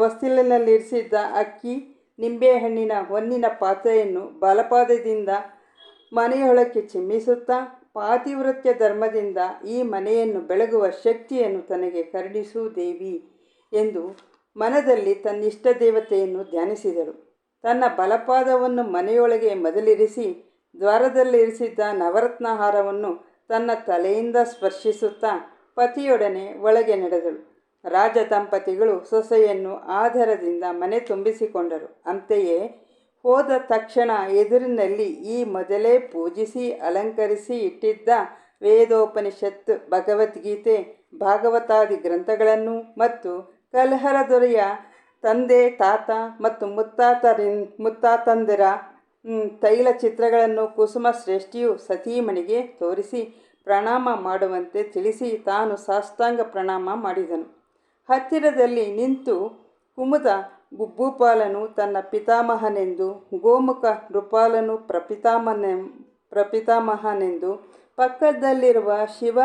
ಹೊಸ್ತಿಲಿನಲ್ಲಿರಿಸಿದ್ದ ಅಕ್ಕಿ, ನಿಂಬೆಹಣ್ಣಿನ ಹೊನ್ನಿನ ಪಾತ್ರೆಯನ್ನು ಬಲಪಾದದಿಂದ ಮನೆಯೊಳಕ್ಕೆ ಚಿಮ್ಮಿಸುತ್ತಾ, ಪಾತಿವ್ರತ್ಯ ಧರ್ಮದಿಂದ ಈ ಮನೆಯನ್ನು ಬೆಳಗುವ ಶಕ್ತಿಯನ್ನು ತನಗೆ ಕರುಣಿಸು ದೇವಿ ಎಂದು ಮನದಲ್ಲಿ ತನ್ನಿಷ್ಟ ದೇವತೆಯನ್ನು ಧ್ಯಾನಿಸಿದಳು. ತನ್ನ ಬಲಪಾದವನ್ನು ಮನೆಯೊಳಗೆ ಮೊದಲಿರಿಸಿ ದ್ವಾರದಲ್ಲಿರಿಸಿದ್ದ ನವರತ್ನಹಾರವನ್ನು ತನ್ನ ತಲೆಯಿಂದ ಸ್ಪರ್ಶಿಸುತ್ತಾ ಪತಿಯೊಡನೆ ಒಳಗೆ ನಡೆದಳು. ರಾಜ ದಂಪತಿಗಳು ಸೊಸೆಯನ್ನು ಆದರದಿಂದ ಮನೆ ತುಂಬಿಸಿಕೊಂಡರು. ಅಂತೆಯೇ ಹೋದ ತಕ್ಷಣ ಎದುರಿನಲ್ಲಿ ಈ ಮೊದಲೇ ಪೂಜಿಸಿ ಅಲಂಕರಿಸಿ ಇಟ್ಟಿದ್ದ ವೇದೋಪನಿಷತ್, ಭಗವದ್ಗೀತೆ, ಭಾಗವತಾದಿ ಗ್ರಂಥಗಳನ್ನು ಮತ್ತು ಕಲ್ಹರ ದೊರೆಯ ತಂದೆ, ತಾತ ಮತ್ತು ಮುತ್ತಾತಂದಿರ ತೈಲ ಚಿತ್ರಗಳನ್ನು ಕುಸುಮ ಶ್ರೇಷ್ಠಿಯು ಸತೀಮಣಿಗೆ ತೋರಿಸಿ ಪ್ರಣಾಮ ಮಾಡುವಂತೆ ತಿಳಿಸಿ ತಾನು ಸಾಷ್ಟಾಂಗ ಪ್ರಣಾಮ ಮಾಡಿದನು. ಹತ್ತಿರದಲ್ಲಿ ನಿಂತು ಕುಮುದ ಭೂಪಾಲನು ತನ್ನ ಪಿತಾಮಹನೆಂದು, ಗೋಮುಖ ನೃಪಾಲನು ಪ್ರಪಿತಾಮಹನೆಂದು, ಪಕ್ಕದಲ್ಲಿರುವ ಶಿವ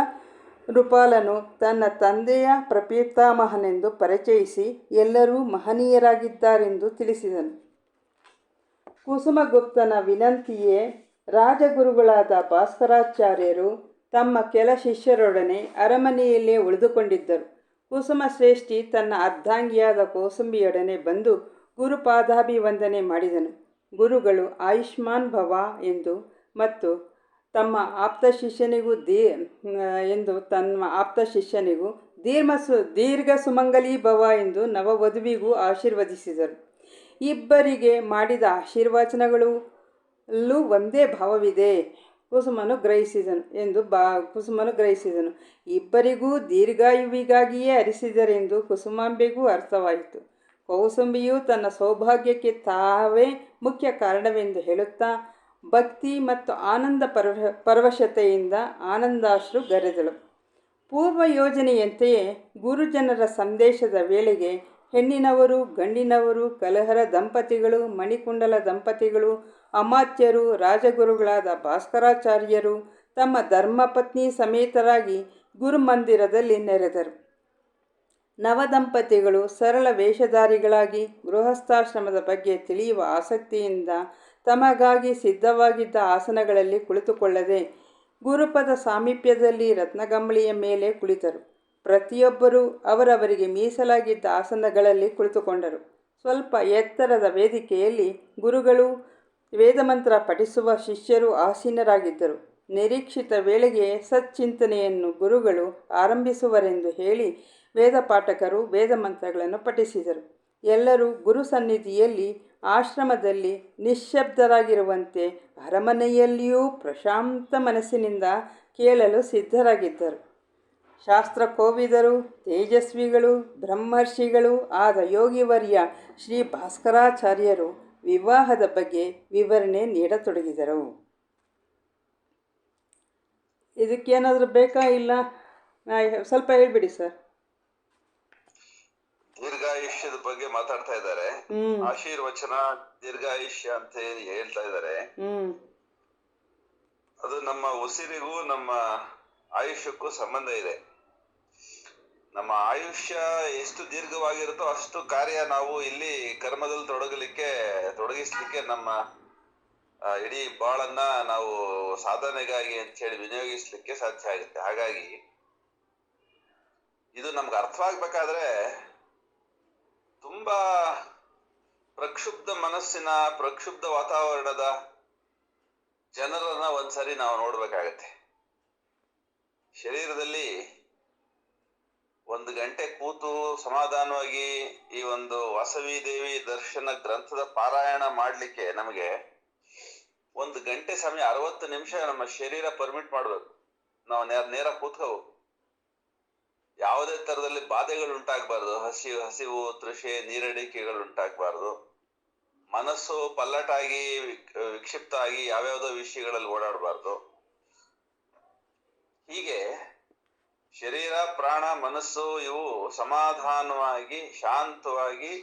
ನೃಪಾಲನು ತನ್ನ ತಂದೆಯ ಪ್ರಪಿತಾಮಹನೆಂದು ಪರಿಚಯಿಸಿ ಎಲ್ಲರೂ ಮಹನೀಯರಾಗಿದ್ದಾರೆಂದು ತಿಳಿಸಿದನು. ಕುಸುಮಗುಪ್ತನ ವಿನಂತಿಯೇ ರಾಜಗುರುಗಳಾದ ಭಾಸ್ಕರಾಚಾರ್ಯರು ತಮ್ಮ ಕೆಲ ಶಿಷ್ಯರೊಡನೆ ಅರಮನೆಯಲ್ಲೇ ಉಳಿದುಕೊಂಡಿದ್ದರು. ಕುಸುಮಶ್ರೇಷ್ಠಿ ತನ್ನ ಅರ್ಧಾಂಗಿಯಾದ ಕೌಸುಂಬಿಯೊಡನೆ ಬಂದು ಗುರುಪಾದಾಭಿವಂದನೆ ಮಾಡಿದನು. ಗುರುಗಳು ಆಯುಷ್ಮಾನ್ ಭವ ಎಂದು ಮತ್ತು ತಮ್ಮ ಆಪ್ತ ಶಿಷ್ಯನಿಗೂ ದೀರ್ಘ ಸುಮಂಗಲಿ ಭವ ಎಂದು ನವವಧುವಿಗೂ ಆಶೀರ್ವದಿಸಿದರು. ಇಬ್ಬರಿಗೆ ಮಾಡಿದ ಆಶೀರ್ವಚನಗಳಲ್ಲೂ ಒಂದೇ ಭಾವವಿದೆ ಕುಸುಮನು ಗ್ರಹಿಸಿದನು. ಇಬ್ಬರಿಗೂ ದೀರ್ಘಾಯುವಿಗಾಗಿಯೇ ಹರಿಸಿದರೆಂದು ಕುಸುಮಾಂಬೆಗೂ ಅರ್ಥವಾಯಿತು. ಕೌಸುಂಬಿಯು ತನ್ನ ಸೌಭಾಗ್ಯಕ್ಕೆ ತಾವೇ ಮುಖ್ಯ ಕಾರಣವೆಂದು ಹೇಳುತ್ತಾ ಭಕ್ತಿ ಮತ್ತು ಆನಂದ ಪರವಶತೆಯಿಂದ ಆನಂದಾಶ್ರು ಗರೆದಳು. ಪೂರ್ವ ಯೋಜನೆಯಂತೆಯೇ ಗುರುಜನರ ಸಂದೇಶದ ವೇಳೆಗೆ ಹೆಣ್ಣಿನವರು, ಗಂಡಿನವರು, ಕಲಹರ ದಂಪತಿಗಳು, ಮಣಿಕುಂಡಲ ದಂಪತಿಗಳು, ಅಮಾತ್ಯರು, ರಾಜಗುರುಗಳಾದ ಭಾಸ್ಕರಾಚಾರ್ಯರು ತಮ್ಮ ಧರ್ಮಪತ್ನಿ ಸಮೇತರಾಗಿ ಗುರುಮಂದಿರದಲ್ಲಿ ನೆರೆದರು. ನವದಂಪತಿಗಳು ಸರಳ ವೇಷಧಾರಿಗಳಾಗಿ ಗೃಹಸ್ಥಾಶ್ರಮದ ಬಗ್ಗೆ ತಿಳಿಯುವ ಆಸಕ್ತಿಯಿಂದ ತಮಗಾಗಿ ಸಿದ್ಧವಾಗಿದ್ದ ಆಸನಗಳಲ್ಲಿ ಕುಳಿತುಕೊಳ್ಳದೆ ಗುರುಪದ ಸಾಮೀಪ್ಯದಲ್ಲಿ ರತ್ನಗಂಬಳಿಯ ಮೇಲೆ ಕುಳಿತರು. ಪ್ರತಿಯೊಬ್ಬರೂ ಅವರವರಿಗೆ ಮೀಸಲಾಗಿದ್ದ ಆಸನಗಳಲ್ಲಿ ಕುಳಿತುಕೊಂಡರು. ಸ್ವಲ್ಪ ಎತ್ತರದ ವೇದಿಕೆಯಲ್ಲಿ ಗುರುಗಳು, ವೇದಮಂತ್ರ ಪಠಿಸುವ ಶಿಷ್ಯರು ಆಸೀನರಾಗಿದ್ದರು. ನಿರೀಕ್ಷಿತ ವೇಳೆಗೆ ಸಚ್ಚಿಂತನೆಯನ್ನು ಗುರುಗಳು ಆರಂಭಿಸುವರೆಂದು ಹೇಳಿ ವೇದಪಾಠಕರು ವೇದಮಂತ್ರಗಳನ್ನು ಪಠಿಸಿದರು. ಎಲ್ಲರೂ ಗುರು ಸನ್ನಿಧಿಯಲ್ಲಿ ಆಶ್ರಮದಲ್ಲಿ ನಿಶ್ಶಬ್ದರಾಗಿರುವಂತೆ ಅರಮನೆಯಲ್ಲಿಯೂ ಪ್ರಶಾಂತ ಮನಸ್ಸಿನಿಂದ ಕೇಳಲು ಸಿದ್ಧರಾಗಿದ್ದರು. ಶಾಸ್ತ್ರಕೋವಿದರು, ತೇಜಸ್ವಿಗಳು, ಬ್ರಹ್ಮರ್ಷಿಗಳೂ ಆದ ಯೋಗಿವರ್ಯ ಶ್ರೀ ಭಾಸ್ಕರಾಚಾರ್ಯರು ವಿವಾಹದ ಬಗ್ಗೆ ವಿವರಣೆ ನೀಡತೊಡಗಿದರು. ಇದಕ್ಕೇನಾದರೂ ಬೇಕಾ? ಇಲ್ಲ ಸ್ವಲ್ಪ ಹೇಳ್ಬಿಡಿ ಸರ್. ದೀರ್ಘಾಯುಷ್ಯದ ಬಗ್ಗೆ ಮಾತಾಡ್ತಾ ಇದ್ದಾರೆ. ಆಶೀರ್ವಚನ ದೀರ್ಘಾಯುಷ್ಯ ಅಂತ ಹೇಳ್ತಾ ಇದ್ದಾರೆ. ಅದು ನಮ್ಮ ಉಸಿರಿಗೂ ನಮ್ಮ ಆಯುಷ್ಯಕ್ಕೂ ಸಂಬಂಧ ಇದೆ. ನಮ್ಮ ಆಯುಷ್ಯ ಎಷ್ಟು ದೀರ್ಘವಾಗಿರುತ್ತೋ ಅಷ್ಟು ಕಾರ್ಯ ನಾವು ಇಲ್ಲಿ ಕರ್ಮದಲ್ಲಿ ತೊಡಗಿಸ್ಲಿಕ್ಕೆ ನಮ್ಮ ಇಡೀ ಬಾಳನ್ನ ನಾವು ಸಾಧನೆಗಾಗಿ ಅಂತ ಹೇಳಿ ವಿನಿಯೋಗಿಸ್ಲಿಕ್ಕೆ ಸಾಧ್ಯ ಆಗುತ್ತೆ. ಹಾಗಾಗಿ ಇದು ನಮ್ಗೆ ಅರ್ಥವಾಗ್ಬೇಕಾದ್ರೆ ತುಂಬಾ ಪ್ರಕ್ಷುಬ್ಧ ಮನಸ್ಸಿನ, ಪ್ರಕ್ಷುಬ್ಧ ವಾತಾವರಣದ ಜನರನ್ನ ಒಂದ್ಸರಿ ನಾವು ನೋಡ್ಬೇಕಾಗತ್ತೆ. ಶರೀರದಲ್ಲಿ 1 ಗಂಟೆ ಕೂತು ಸಮಾಧಾನವಾಗಿ ಈ ಒಂದು ವಾಸವಿ ದೇವಿ ದರ್ಶನ ಗ್ರಂಥದ ಪಾರಾಯಣ ಮಾಡ್ಲಿಕ್ಕೆ ನಮಗೆ 1 ಗಂಟೆ ಸಮಯ, 60 ನಿಮಿಷ ನಮ್ಮ ಶರೀರ ಪರ್ಮಿಟ್ ಮಾಡ್ಬೇಕು. ನಾವು ನೇರ ಕೂತ್ಕೋಬೇಕು. ಯಾವುದೇ ತರದಲ್ಲಿ ಬಾಧೆಗಳು ಉಂಟಾಗಬಾರ್ದು. ಹಸಿವು, ತೃಷೆ, ನೀರಡಿಕೆಗಳು ಉಂಟಾಗಬಾರ್ದು. ಮನಸ್ಸು ಪಲ್ಲಟಾಗಿ ವಿಕ್ಷಿಪ್ತ ಆಗಿ ಯಾವ್ಯಾವುದೋ ವಿಷಯಗಳಲ್ಲಿ ಓಡಾಡಬಾರ್ದು. ಹೀಗೆ ಶರೀರ, ಪ್ರಾಣ, ಮನಸ್ಸು ಇವು ಸಮಾಧಾನವಾಗಿ ಶಾಂತವಾಗಿ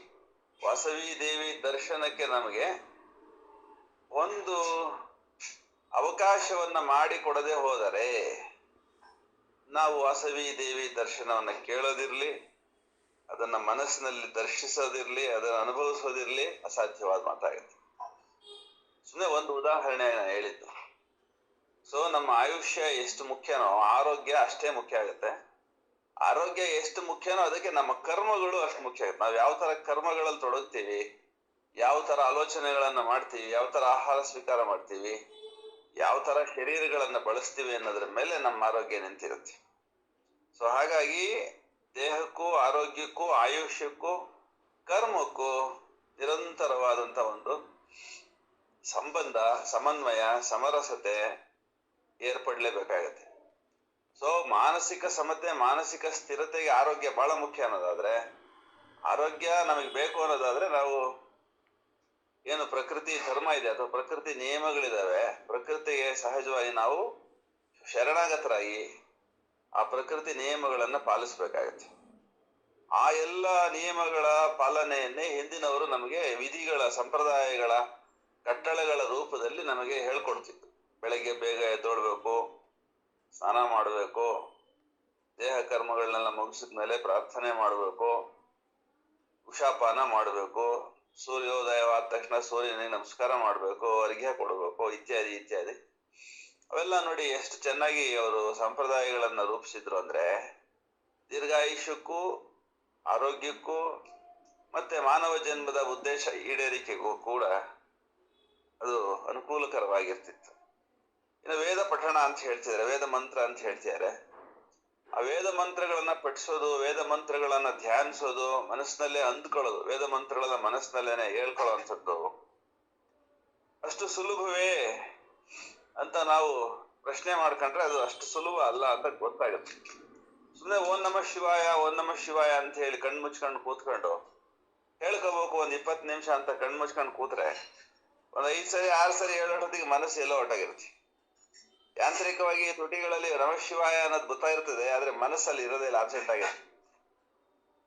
ವಾಸವಿ ದೇವಿ ದರ್ಶನಕ್ಕೆ ನಮಗೆ ಒಂದು ಅವಕಾಶವನ್ನ ಮಾಡಿಕೊಡದೆ ಹೋದರೆ ನಾವು ವಾಸವಿ ದೇವಿ ದರ್ಶನವನ್ನ ಕೇಳೋದಿರ್ಲಿ, ಅದನ್ನ ಮನಸ್ಸಿನಲ್ಲಿ ದರ್ಶಿಸೋದಿರ್ಲಿ, ಅದನ್ನು ಅನುಭವಿಸೋದಿರ್ಲಿ ಅಸಾಧ್ಯವಾದ ಮಾತಾಗುತ್ತೆ. ಸುಮ್ಮನೆ ಒಂದು ಉದಾಹರಣೆ ಹೇಳಿದ್ದು. ಸೊ ನಮ್ಮ ಆಯುಷ್ಯ ಎಷ್ಟು ಮುಖ್ಯನೋ ಆರೋಗ್ಯ ಅಷ್ಟೇ ಮುಖ್ಯ ಆಗುತ್ತೆ. ಆರೋಗ್ಯ ಎಷ್ಟು ಮುಖ್ಯನೋ ಅದಕ್ಕೆ ನಮ್ಮ ಕರ್ಮಗಳು ಅಷ್ಟು ಮುಖ್ಯ ಆಗುತ್ತೆ. ನಾವು ಯಾವ ತರ ಕರ್ಮಗಳಲ್ಲಿ ತೊಡಗ್ತೀವಿ, ಯಾವ ತರ ಆಲೋಚನೆಗಳನ್ನ ಮಾಡ್ತೀವಿ, ಯಾವ ತರ ಆಹಾರ ಸ್ವೀಕಾರ ಮಾಡ್ತೀವಿ, ಯಾವ ತರ ಶರೀರಗಳನ್ನ ಬಳಸ್ತೀವಿ ಅನ್ನೋದ್ರ ಮೇಲೆ ನಮ್ಮ ಆರೋಗ್ಯ ನಿಂತಿರುತ್ತೆ. ಸೊ ಹಾಗಾಗಿ ದೇಹಕ್ಕೂ ಆರೋಗ್ಯಕ್ಕೂ ಆಯುಷ್ಯಕ್ಕೂ ಕರ್ಮಕ್ಕೂ ನಿರಂತರವಾದಂತ ಒಂದು ಸಂಬಂಧ, ಸಮನ್ವಯ, ಸಮರಸತೆ ಏರ್ಪಡ್ಲೇಬೇಕಾಗತ್ತೆ. ಸೊ ಮಾನಸಿಕ ಸಮತೆ, ಮಾನಸಿಕ ಸ್ಥಿರತೆಗೆ ಆರೋಗ್ಯ ಬಹಳ ಮುಖ್ಯ ಅನ್ನೋದಾದ್ರೆ, ಆರೋಗ್ಯ ನಮಗೆ ಬೇಕು ಅನ್ನೋದಾದ್ರೆ ನಾವು ಏನು ಪ್ರಕೃತಿ ಧರ್ಮ ಇದೆ ಅಥವಾ ಪ್ರಕೃತಿ ನಿಯಮಗಳಿದಾವೆ, ಪ್ರಕೃತಿಗೆ ಸಹಜವಾಗಿ ನಾವು ಶರಣಾಗತರಾಗಿ ಆ ಪ್ರಕೃತಿ ನಿಯಮಗಳನ್ನ ಪಾಲಿಸ್ಬೇಕಾಗತ್ತೆ. ಆ ಎಲ್ಲ ನಿಯಮಗಳ ಪಾಲನೆಯನ್ನೇ ಹಿಂದಿನವರು ನಮಗೆ ವಿಧಿಗಳ, ಸಂಪ್ರದಾಯಗಳ, ಕಟ್ಟಳೆಗಳ ರೂಪದಲ್ಲಿ ನಮಗೆ ಹೇಳ್ಕೊಡ್ತಿದ್ರು. ಬೆಳಗ್ಗೆ ಬೇಗ ಎದ್ದೊಳ್ಬೇಕು, ಸ್ನಾನ ಮಾಡಬೇಕು, ದೇಹ ಕರ್ಮಗಳನ್ನೆಲ್ಲ ಮುಗಿಸಿದ್ಮೇಲೆ ಪ್ರಾರ್ಥನೆ ಮಾಡಬೇಕು, ಉಷಾಪಾನ ಮಾಡಬೇಕು, ಸೂರ್ಯೋದಯವಾದ ತಕ್ಷಣ ಸೂರ್ಯನಿಗೆ ನಮಸ್ಕಾರ ಮಾಡಬೇಕು, ಅರ್ಘ್ಯ ಕೊಡಬೇಕು, ಇತ್ಯಾದಿ ಇತ್ಯಾದಿ. ಅವೆಲ್ಲ ನೋಡಿ ಎಷ್ಟು ಚೆನ್ನಾಗಿ ಅವರು ಸಂಪ್ರದಾಯಗಳನ್ನ ರೂಪಿಸಿದ್ರು ಅಂದ್ರೆ ದೀರ್ಘಾಯುಷ್ಯಕ್ಕೂ ಆರೋಗ್ಯಕ್ಕೂ ಮತ್ತೆ ಮಾನವ ಜನ್ಮದ ಉದ್ದೇಶ ಈಡೇರಿಕೆಗೂ ಕೂಡ ಅದು ಅನುಕೂಲಕರವಾಗಿರ್ತಿತ್ತು. ಇನ್ನು ವೇದ ಪಠಣ ಅಂತ ಹೇಳ್ತಿದ್ದಾರೆ, ವೇದ ಮಂತ್ರ ಅಂತ ಹೇಳ್ತಿದ್ದಾರೆ. ಆ ವೇದ ಮಂತ್ರಗಳನ್ನ ಪಠಿಸೋದು, ವೇದ ಮಂತ್ರಗಳನ್ನ ಧ್ಯಾನಿಸೋದು, ಮನಸ್ಸಿನಲ್ಲೇ ಅಂದ್ಕೊಳ್ಳೋದು, ವೇದ ಮಂತ್ರಗಳನ್ನ ಮನಸ್ಸಿನಲ್ಲೇನೆ ಹೇಳ್ಕೊಳ್ಳೋ ಅಂಥದ್ದು ಅಷ್ಟು ಸುಲಭವೇ ಅಂತ ನಾವು ಪ್ರಶ್ನೆ ಮಾಡ್ಕೊಂಡ್ರೆ ಅದು ಅಷ್ಟು ಸುಲಭ ಅಲ್ಲ ಅಂತ ಗೊತ್ತಾಗುತ್ತೆ. ಸುಮ್ಮನೆ ಓಂ ನಮಃ ಶಿವಾಯ, ಓಂ ನಮಃ ಶಿವಾಯ ಅಂತ ಹೇಳಿ ಕಣ್ಣು ಮುಚ್ಕೊಂಡು ಕೂತ್ಕೊಂಡು ಹೇಳ್ಕೋಬೇಕು ಒಂದ್ 20 ನಿಮಿಷ ಅಂತ ಕಣ್ಣು ಮುಚ್ಕೊಂಡು ಕೂತ್ರೆ ಒಂದ್ 5 ಸರಿ 6 ಸರಿ ಹೇಳೋಟೊತ್ತಿಗೆ ಮನಸ್ಸು ಎಲ್ಲೋ ಹೊರಟಾಗಿರುತ್ತೆ. ಯಾಂತ್ರಿಕವಾಗಿ ತುಟಿಗಳಲ್ಲಿ ನಮಃ ಶಿವಾಯ ಅನ್ನೋದು ಗೊತ್ತಾಗಿರ್ತದೆ, ಆದ್ರೆ ಮನಸ್ಸಲ್ಲಿ ಇರೋದೇ ಇಲ್ಲ, ಆಬ್ಸೆಂಟ್ ಆಗಿರುತ್ತೆ.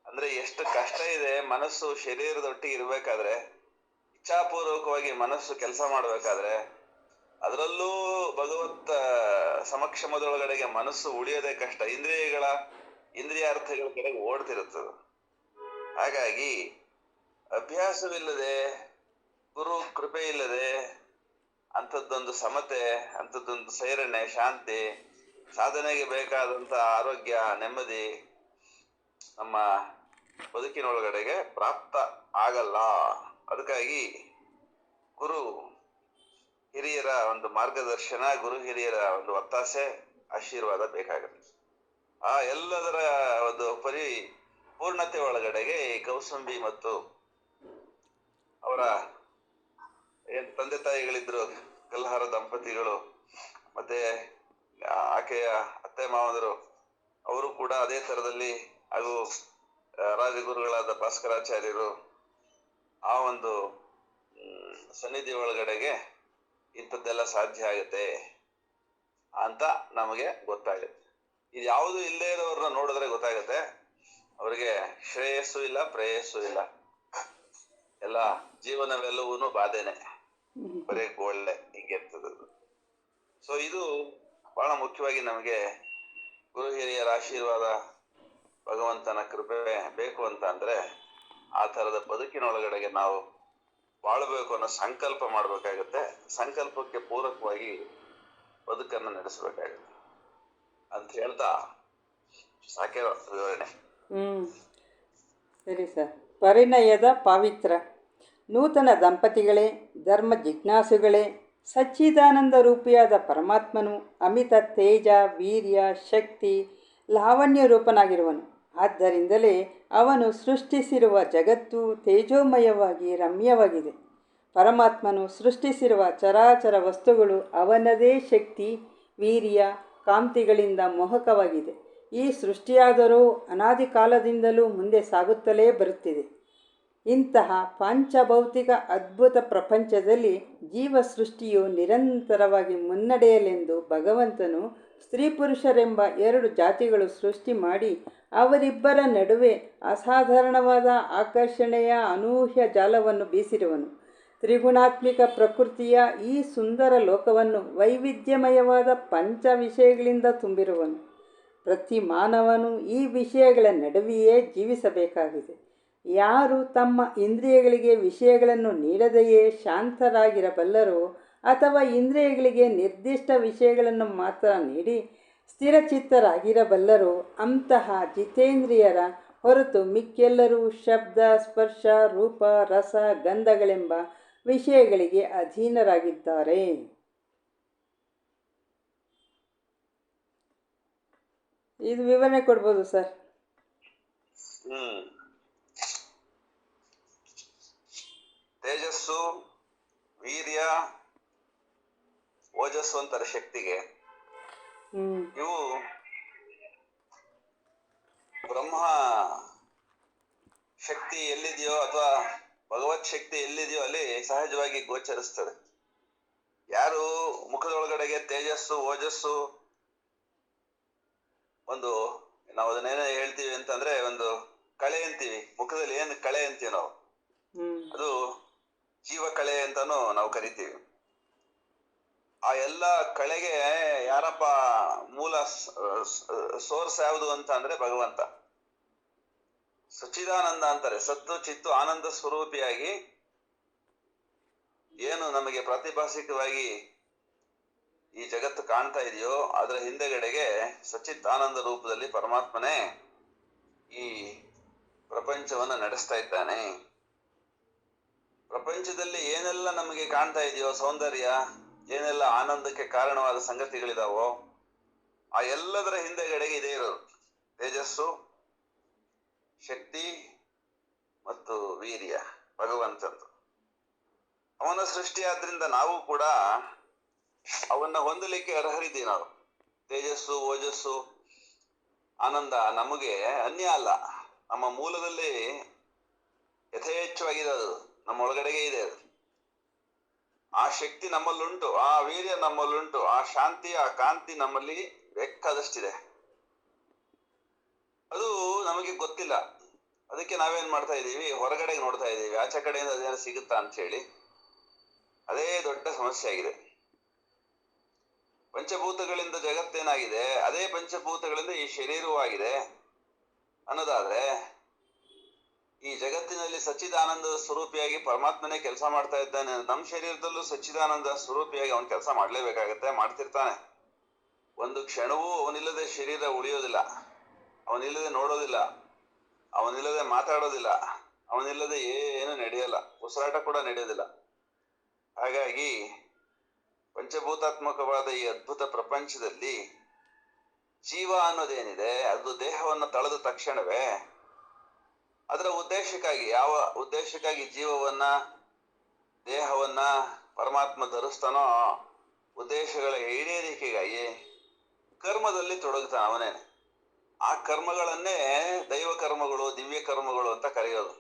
ಅಂದ್ರೆ ಎಷ್ಟು ಕಷ್ಟ ಇದೆ ಮನಸ್ಸು ಶರೀರದೊಟ್ಟಿಗೆ ಇರ್ಬೇಕಾದ್ರೆ, ಇಚ್ಛಾಪೂರ್ವಕವಾಗಿ ಮನಸ್ಸು ಕೆಲಸ ಮಾಡ್ಬೇಕಾದ್ರೆ, ಅದರಲ್ಲೂ ಭಗವತ್ ಸಮಕ್ಷಮದೊಳಗಡೆಗೆ ಮನಸ್ಸು ಉಳಿಯೋದೇ ಕಷ್ಟ. ಇಂದ್ರಿಯಾರ್ಥಗಳ ಕಡೆಗೆ ಓಡ್ತಿರುತ್ತದೆ. ಹಾಗಾಗಿ ಅಭ್ಯಾಸವಿಲ್ಲದೆ, ಗುರು ಕೃಪೆ ಇಲ್ಲದೆ ಅಂಥದ್ದೊಂದು ಸಮತೆ, ಅಂಥದ್ದೊಂದು ಸೈರಣೆ, ಶಾಂತಿ, ಸಾಧನೆಗೆ ಬೇಕಾದಂತ ಆರೋಗ್ಯ, ನೆಮ್ಮದಿ ನಮ್ಮ ಬದುಕಿನೊಳಗಡೆಗೆ ಪ್ರಾಪ್ತ ಆಗಲ್ಲ. ಅದಕ್ಕಾಗಿ ಗುರು ಹಿರಿಯರ ಒಂದು ಮಾರ್ಗದರ್ಶನ, ಗುರು ಹಿರಿಯರ ಒಂದು ಒತ್ತಾಸೆ, ಆಶೀರ್ವಾದ ಬೇಕಾಗುತ್ತೆ. ಆ ಎಲ್ಲದರ ಒಂದು ಪರಿಪೂರ್ಣತೆ ಒಳಗಡೆಗೆ ಈ ಕೌಸಂಬಿ ಮತ್ತು ಅವರ ಏನ್ ತಂದೆ ತಾಯಿಗಳಿದ್ರು ಕಲ್ಹಾರ ದಂಪತಿಗಳು, ಮತ್ತೆ ಆಕೆಯ ಅತ್ತೆ ಮಾವಂದರು, ಅವರು ಕೂಡ ಅದೇ ತರದಲ್ಲಿ, ಹಾಗೂ ರಾಜಗುರುಗಳಾದ ಭಾಸ್ಕರಾಚಾರ್ಯರು ಆ ಒಂದು ಸನ್ನಿಧಿ ಒಳಗಡೆಗೆ ಇಂಥದ್ದೆಲ್ಲ ಸಾಧ್ಯ ಆಗುತ್ತೆ ಅಂತ ನಮಗೆ ಗೊತ್ತಾಗುತ್ತೆ. ಇದು ಯಾವುದು ಇಲ್ಲದೆ ಇರೋರನ್ನ ನೋಡಿದ್ರೆ ಗೊತ್ತಾಗುತ್ತೆ, ಅವರಿಗೆ ಶ್ರೇಯಸ್ಸು ಇಲ್ಲ, ಪ್ರೇಯಸ್ಸು ಇಲ್ಲ, ಎಲ್ಲ ಜೀವನವೆಲ್ಲವೂ ಬಾಧೆನೆ, ಬರೇ ಗೋಳ್ಳೆ, ಹಿಂಗಿರ್ತದದು. ಸೊ ಇದು ಬಹಳ ಮುಖ್ಯವಾಗಿ ನಮಗೆ ಗುರು ಹಿರಿಯರ ಆಶೀರ್ವಾದ, ಭಗವಂತನ ಕೃಪೆ ಬೇಕು ಅಂತ ಅಂದ್ರೆ ಆ ತರದ ಬದುಕಿನೊಳಗಡೆಗೆ ನಾವು ಬಾಳ್ಬೇಕು ಅನ್ನೋ ಸಂಕಲ್ಪ ಮಾಡ್ಬೇಕಾಗತ್ತೆ. ಸಂಕಲ್ಪಕ್ಕೆ ಪೂರಕವಾಗಿ ಬದುಕನ್ನು ನಡೆಸಬೇಕಾಗತ್ತೆ ಅಂತ ಹೇಳ್ತಾ ಸಾಕೆ ವಿವರಣೆ. ಸರಿ ಸರ್. ಪರಿಣಯದ ಪಾವಿತ್ರ. ನೂತನ ದಂಪತಿಗಳೇ, ಧರ್ಮ ಜಿಜ್ಞಾಸುಗಳೇ, ಸಚ್ಚಿದಾನಂದ ರೂಪಿಯಾದ ಪರಮಾತ್ಮನು ಅಮಿತ ತೇಜ, ವೀರ್ಯ, ಶಕ್ತಿ, ಲಾವಣ್ಯ ರೂಪನಾಗಿರುವನು. ಆದ್ದರಿಂದಲೇ ಅವನು ಸೃಷ್ಟಿಸಿರುವ ಜಗತ್ತು ತೇಜೋಮಯವಾಗಿ ರಮ್ಯವಾಗಿದೆ. ಪರಮಾತ್ಮನು ಸೃಷ್ಟಿಸಿರುವ ಚರಾಚರ ವಸ್ತುಗಳು ಅವನದೇ ಶಕ್ತಿ, ವೀರ್ಯ, ಕಾಂತಿಗಳಿಂದ ಮೋಹಕವಾಗಿದೆ. ಈ ಸೃಷ್ಟಿಯಾದರೂ ಅನಾದಿ ಕಾಲದಿಂದಲೂ ಮುಂದೆ ಸಾಗುತ್ತಲೇ ಬರುತ್ತಿದೆ. ಇಂತಹ ಪಾಂಚಭೌತಿಕ ಅದ್ಭುತ ಪ್ರಪಂಚದಲ್ಲಿ ಜೀವ ಸೃಷ್ಟಿಯು ನಿರಂತರವಾಗಿ ಮುನ್ನಡೆಯಲೆಂದು ಭಗವಂತನು ಸ್ತ್ರೀ ಪುರುಷರೆಂಬ ಎರಡು ಜಾತಿಗಳು ಸೃಷ್ಟಿ ಮಾಡಿ ಅವರಿಬ್ಬರ ನಡುವೆ ಅಸಾಧಾರಣವಾದ ಆಕರ್ಷಣೆಯ ಅನೂಹ್ಯ ಜಾಲವನ್ನು ಬೀಸಿರುವನು. ತ್ರಿಗುಣಾತ್ಮಿಕ ಪ್ರಕೃತಿಯ ಈ ಸುಂದರ ಲೋಕವನ್ನು ವೈವಿಧ್ಯಮಯವಾದ ಪಂಚ ವಿಷಯಗಳಿಂದ ತುಂಬಿರುವನು. ಪ್ರತಿ ಮಾನವನು ಈ ವಿಷಯಗಳ ನಡುವೆಯೇ ಜೀವಿಸಬೇಕಾಗಿದೆ. ಯಾರು ತಮ್ಮ ಇಂದ್ರಿಯಗಳಿಗೆ ವಿಷಯಗಳನ್ನು ನೀಡದೆಯೇ ಶಾಂತರಾಗಿರಬಲ್ಲರೋ ಅಥವಾ ಇಂದ್ರಿಯಗಳಿಗೆ ನಿರ್ದಿಷ್ಟ ವಿಷಯಗಳನ್ನು ಮಾತ್ರ ನೀಡಿ ಸ್ಥಿರಚಿತ್ತರಾಗಿರಬಲ್ಲರೋ ಅಂತಹ ಜಿತೇಂದ್ರಿಯರ ಹೊರತು ಮಿಕ್ಕೆಲ್ಲರೂ ಶಬ್ದ, ಸ್ಪರ್ಶ, ರೂಪ, ರಸ, ಗಂಧಗಳೆಂಬ ವಿಷಯಗಳಿಗೆ ಅಧೀನರಾಗಿದ್ದಾರೆ. ಇದು ವಿವರಣೆ ಕೊಡ್ಬೋದು ಸರ್. ತೇಜಸ್ಸು, ವೀರ್ಯ, ಓಜಸ್ಸು ಅಂತಾರೆ ಶಕ್ತಿಗೆ. ಇವು ಬ್ರಹ್ಮ ಶಕ್ತಿ ಎಲ್ಲಿದೆಯೋ ಅಥವಾ ಭಗವತ್ ಶಕ್ತಿ ಎಲ್ಲಿದೆಯೋ ಅಲ್ಲಿ ಸಹಜವಾಗಿ ಗೋಚರಿಸ್ತದೆ. ಯಾರು ಮುಖದೊಳಗಡೆಗೆ ತೇಜಸ್ಸು, ಓಜಸ್ಸು, ಒಂದು ನಾವು ಅದನ್ನೇನೋ ಹೇಳ್ತೀವಿ ಅಂತಂದ್ರೆ ಒಂದು ಕಳೆ ಅಂತೀವಿ, ಮುಖದಲ್ಲಿ ಏನು ಕಳೆ ಅಂತೀವಿ ನಾವು, ಅದು ಜೀವ ಕಳೆ ಅಂತಾನು ನಾವು ಕರಿತೀವಿ. ಆ ಎಲ್ಲ ಕಳೆಗೆ ಯಾರಪ್ಪ ಮೂಲ ಸೋರ್ಸ್ ಯಾವುದು ಅಂತ ಅಂದ್ರೆ ಭಗವಂತ. ಸಚ್ಚಿದಾನಂದ ಅಂತಾರೆ. ಸತ್ತು ಚಿತ್ತು ಆನಂದ ಸ್ವರೂಪಿಯಾಗಿ ಏನು ನಮಗೆ ಪ್ರಾತಿಭಾಸಿಕವಾಗಿ ಈ ಜಗತ್ತು ಕಾಣ್ತಾ ಇದೆಯೋ ಅದರ ಹಿಂದೆಗಡೆಗೆ ಸಚ್ಚಿತ್ ಆನಂದ ರೂಪದಲ್ಲಿ ಪರಮಾತ್ಮನೇ ಈ ಪ್ರಪಂಚವನ್ನ ನಡೆಸ್ತಾ ಇದ್ದಾನೆ. ಪ್ರಪಂಚದಲ್ಲಿ ಏನೆಲ್ಲ ನಮಗೆ ಕಾಣ್ತಾ ಇದೆಯೋ ಸೌಂದರ್ಯ, ಏನೆಲ್ಲ ಆನಂದಕ್ಕೆ ಕಾರಣವಾದ ಸಂಗತಿಗಳಿದಾವೋ ಆ ಎಲ್ಲದರ ಹಿಂದೆಗಡೆಗೆ ಇದೇ ಇರೋದು ತೇಜಸ್ಸು, ಶಕ್ತಿ ಮತ್ತು ವೀರ್ಯ, ಭಗವಂತಂದು. ಅವನ ಸೃಷ್ಟಿ ಆದ್ರಿಂದ ನಾವು ಕೂಡ ಅವನ್ನ ಹೊಂದಲಿಕ್ಕೆ ಅರ್ಹರಿದ್ದೀವಿ. ನಾವು ತೇಜಸ್ಸು, ಓಜಸ್ಸು, ಆನಂದ ನಮಗೆ ಅನ್ಯ ಅಲ್ಲ. ನಮ್ಮ ಮೂಲದಲ್ಲಿ ಯಥೇಚ್ಛವಾಗಿದೆ, ಅದು ನಮ್ಮ ಒಳಗಡೆಗೆ ಇದೆ. ಅದು ಆ ಶಕ್ತಿ ನಮ್ಮಲ್ಲುಂಟು, ಆ ವೀರ್ಯ ನಮ್ಮಲ್ಲುಂಟು, ಆ ಶಾಂತಿ, ಆ ಕಾಂತಿ ನಮ್ಮಲ್ಲಿ ಬೇಕಾದಷ್ಟಿದೆ. ಅದು ನಮಗೆ ಗೊತ್ತಿಲ್ಲ. ಅದಕ್ಕೆ ನಾವೇನ್ ಮಾಡ್ತಾ ಇದ್ದೀವಿ, ಹೊರಗಡೆಗೆ ನೋಡ್ತಾ ಇದ್ದೀವಿ, ಆಚೆ ಕಡೆಯಿಂದ ಅದೇನು ಸಿಗುತ್ತಾ ಅಂತ ಹೇಳಿ. ಅದೇ ದೊಡ್ಡ ಸಮಸ್ಯೆ ಆಗಿದೆ. ಪಂಚಭೂತಗಳಿಂದ ಜಗತ್ತೇನಾಗಿದೆ, ಅದೇ ಪಂಚಭೂತಗಳಿಂದ ಈ ಶರೀರವೂ ಆಗಿದೆ ಅನ್ನೋದಾದ್ರೆ, ಈ ಜಗತ್ತಿನಲ್ಲಿ ಸಚ್ಚಿದಾನಂದ ಸ್ವರೂಪಿಯಾಗಿ ಪರಮಾತ್ಮನೇ ಕೆಲಸ ಮಾಡ್ತಾ ಇದ್ದಾನೆ. ನಮ್ಮ ಶರೀರದಲ್ಲೂ ಸಚ್ಚಿದಾನಂದ ಸ್ವರೂಪಿಯಾಗಿ ಅವನು ಕೆಲಸ ಮಾಡ್ಲೇಬೇಕಾಗತ್ತೆ, ಮಾಡ್ತಿರ್ತಾನೆ. ಒಂದು ಕ್ಷಣವೂ ಅವನಿಲ್ಲದೆ ಶರೀರ ಉಳಿಯೋದಿಲ್ಲ, ಅವನಿಲ್ಲದೆ ನೋಡೋದಿಲ್ಲ, ಅವನಿಲ್ಲದೆ ಮಾತಾಡೋದಿಲ್ಲ, ಅವನಿಲ್ಲದೆ ಏನು ನಡೆಯಲ್ಲ, ಉಸಿರಾಟ ಕೂಡ ನಡೆಯೋದಿಲ್ಲ. ಹಾಗಾಗಿ ಪಂಚಭೂತಾತ್ಮಕವಾದ ಈ ಅದ್ಭುತ ಪ್ರಪಂಚದಲ್ಲಿ ಜೀವ ಅನ್ನೋದೇನಿದೆ ಅದು ದೇಹವನ್ನು ತಳೆದ ತಕ್ಷಣವೇ ಅದರ ಉದ್ದೇಶಕ್ಕಾಗಿ, ಯಾವ ಉದ್ದೇಶಕ್ಕಾಗಿ ಜೀವವನ್ನ ದೇಹವನ್ನ ಪರಮಾತ್ಮ ಧರಿಸ್ತಾನೋ ಉದ್ದೇಶಗಳ ಈಡೇರಿಕೆಗಾಗಿ ಕರ್ಮದಲ್ಲಿ ತೊಡಗುತ್ತಾನೆ ಅವನೇನೆ. ಆ ಕರ್ಮಗಳನ್ನೇ ದೈವ ಕರ್ಮಗಳು, ದಿವ್ಯ ಕರ್ಮಗಳು ಅಂತ ಕರೆಯೋದು.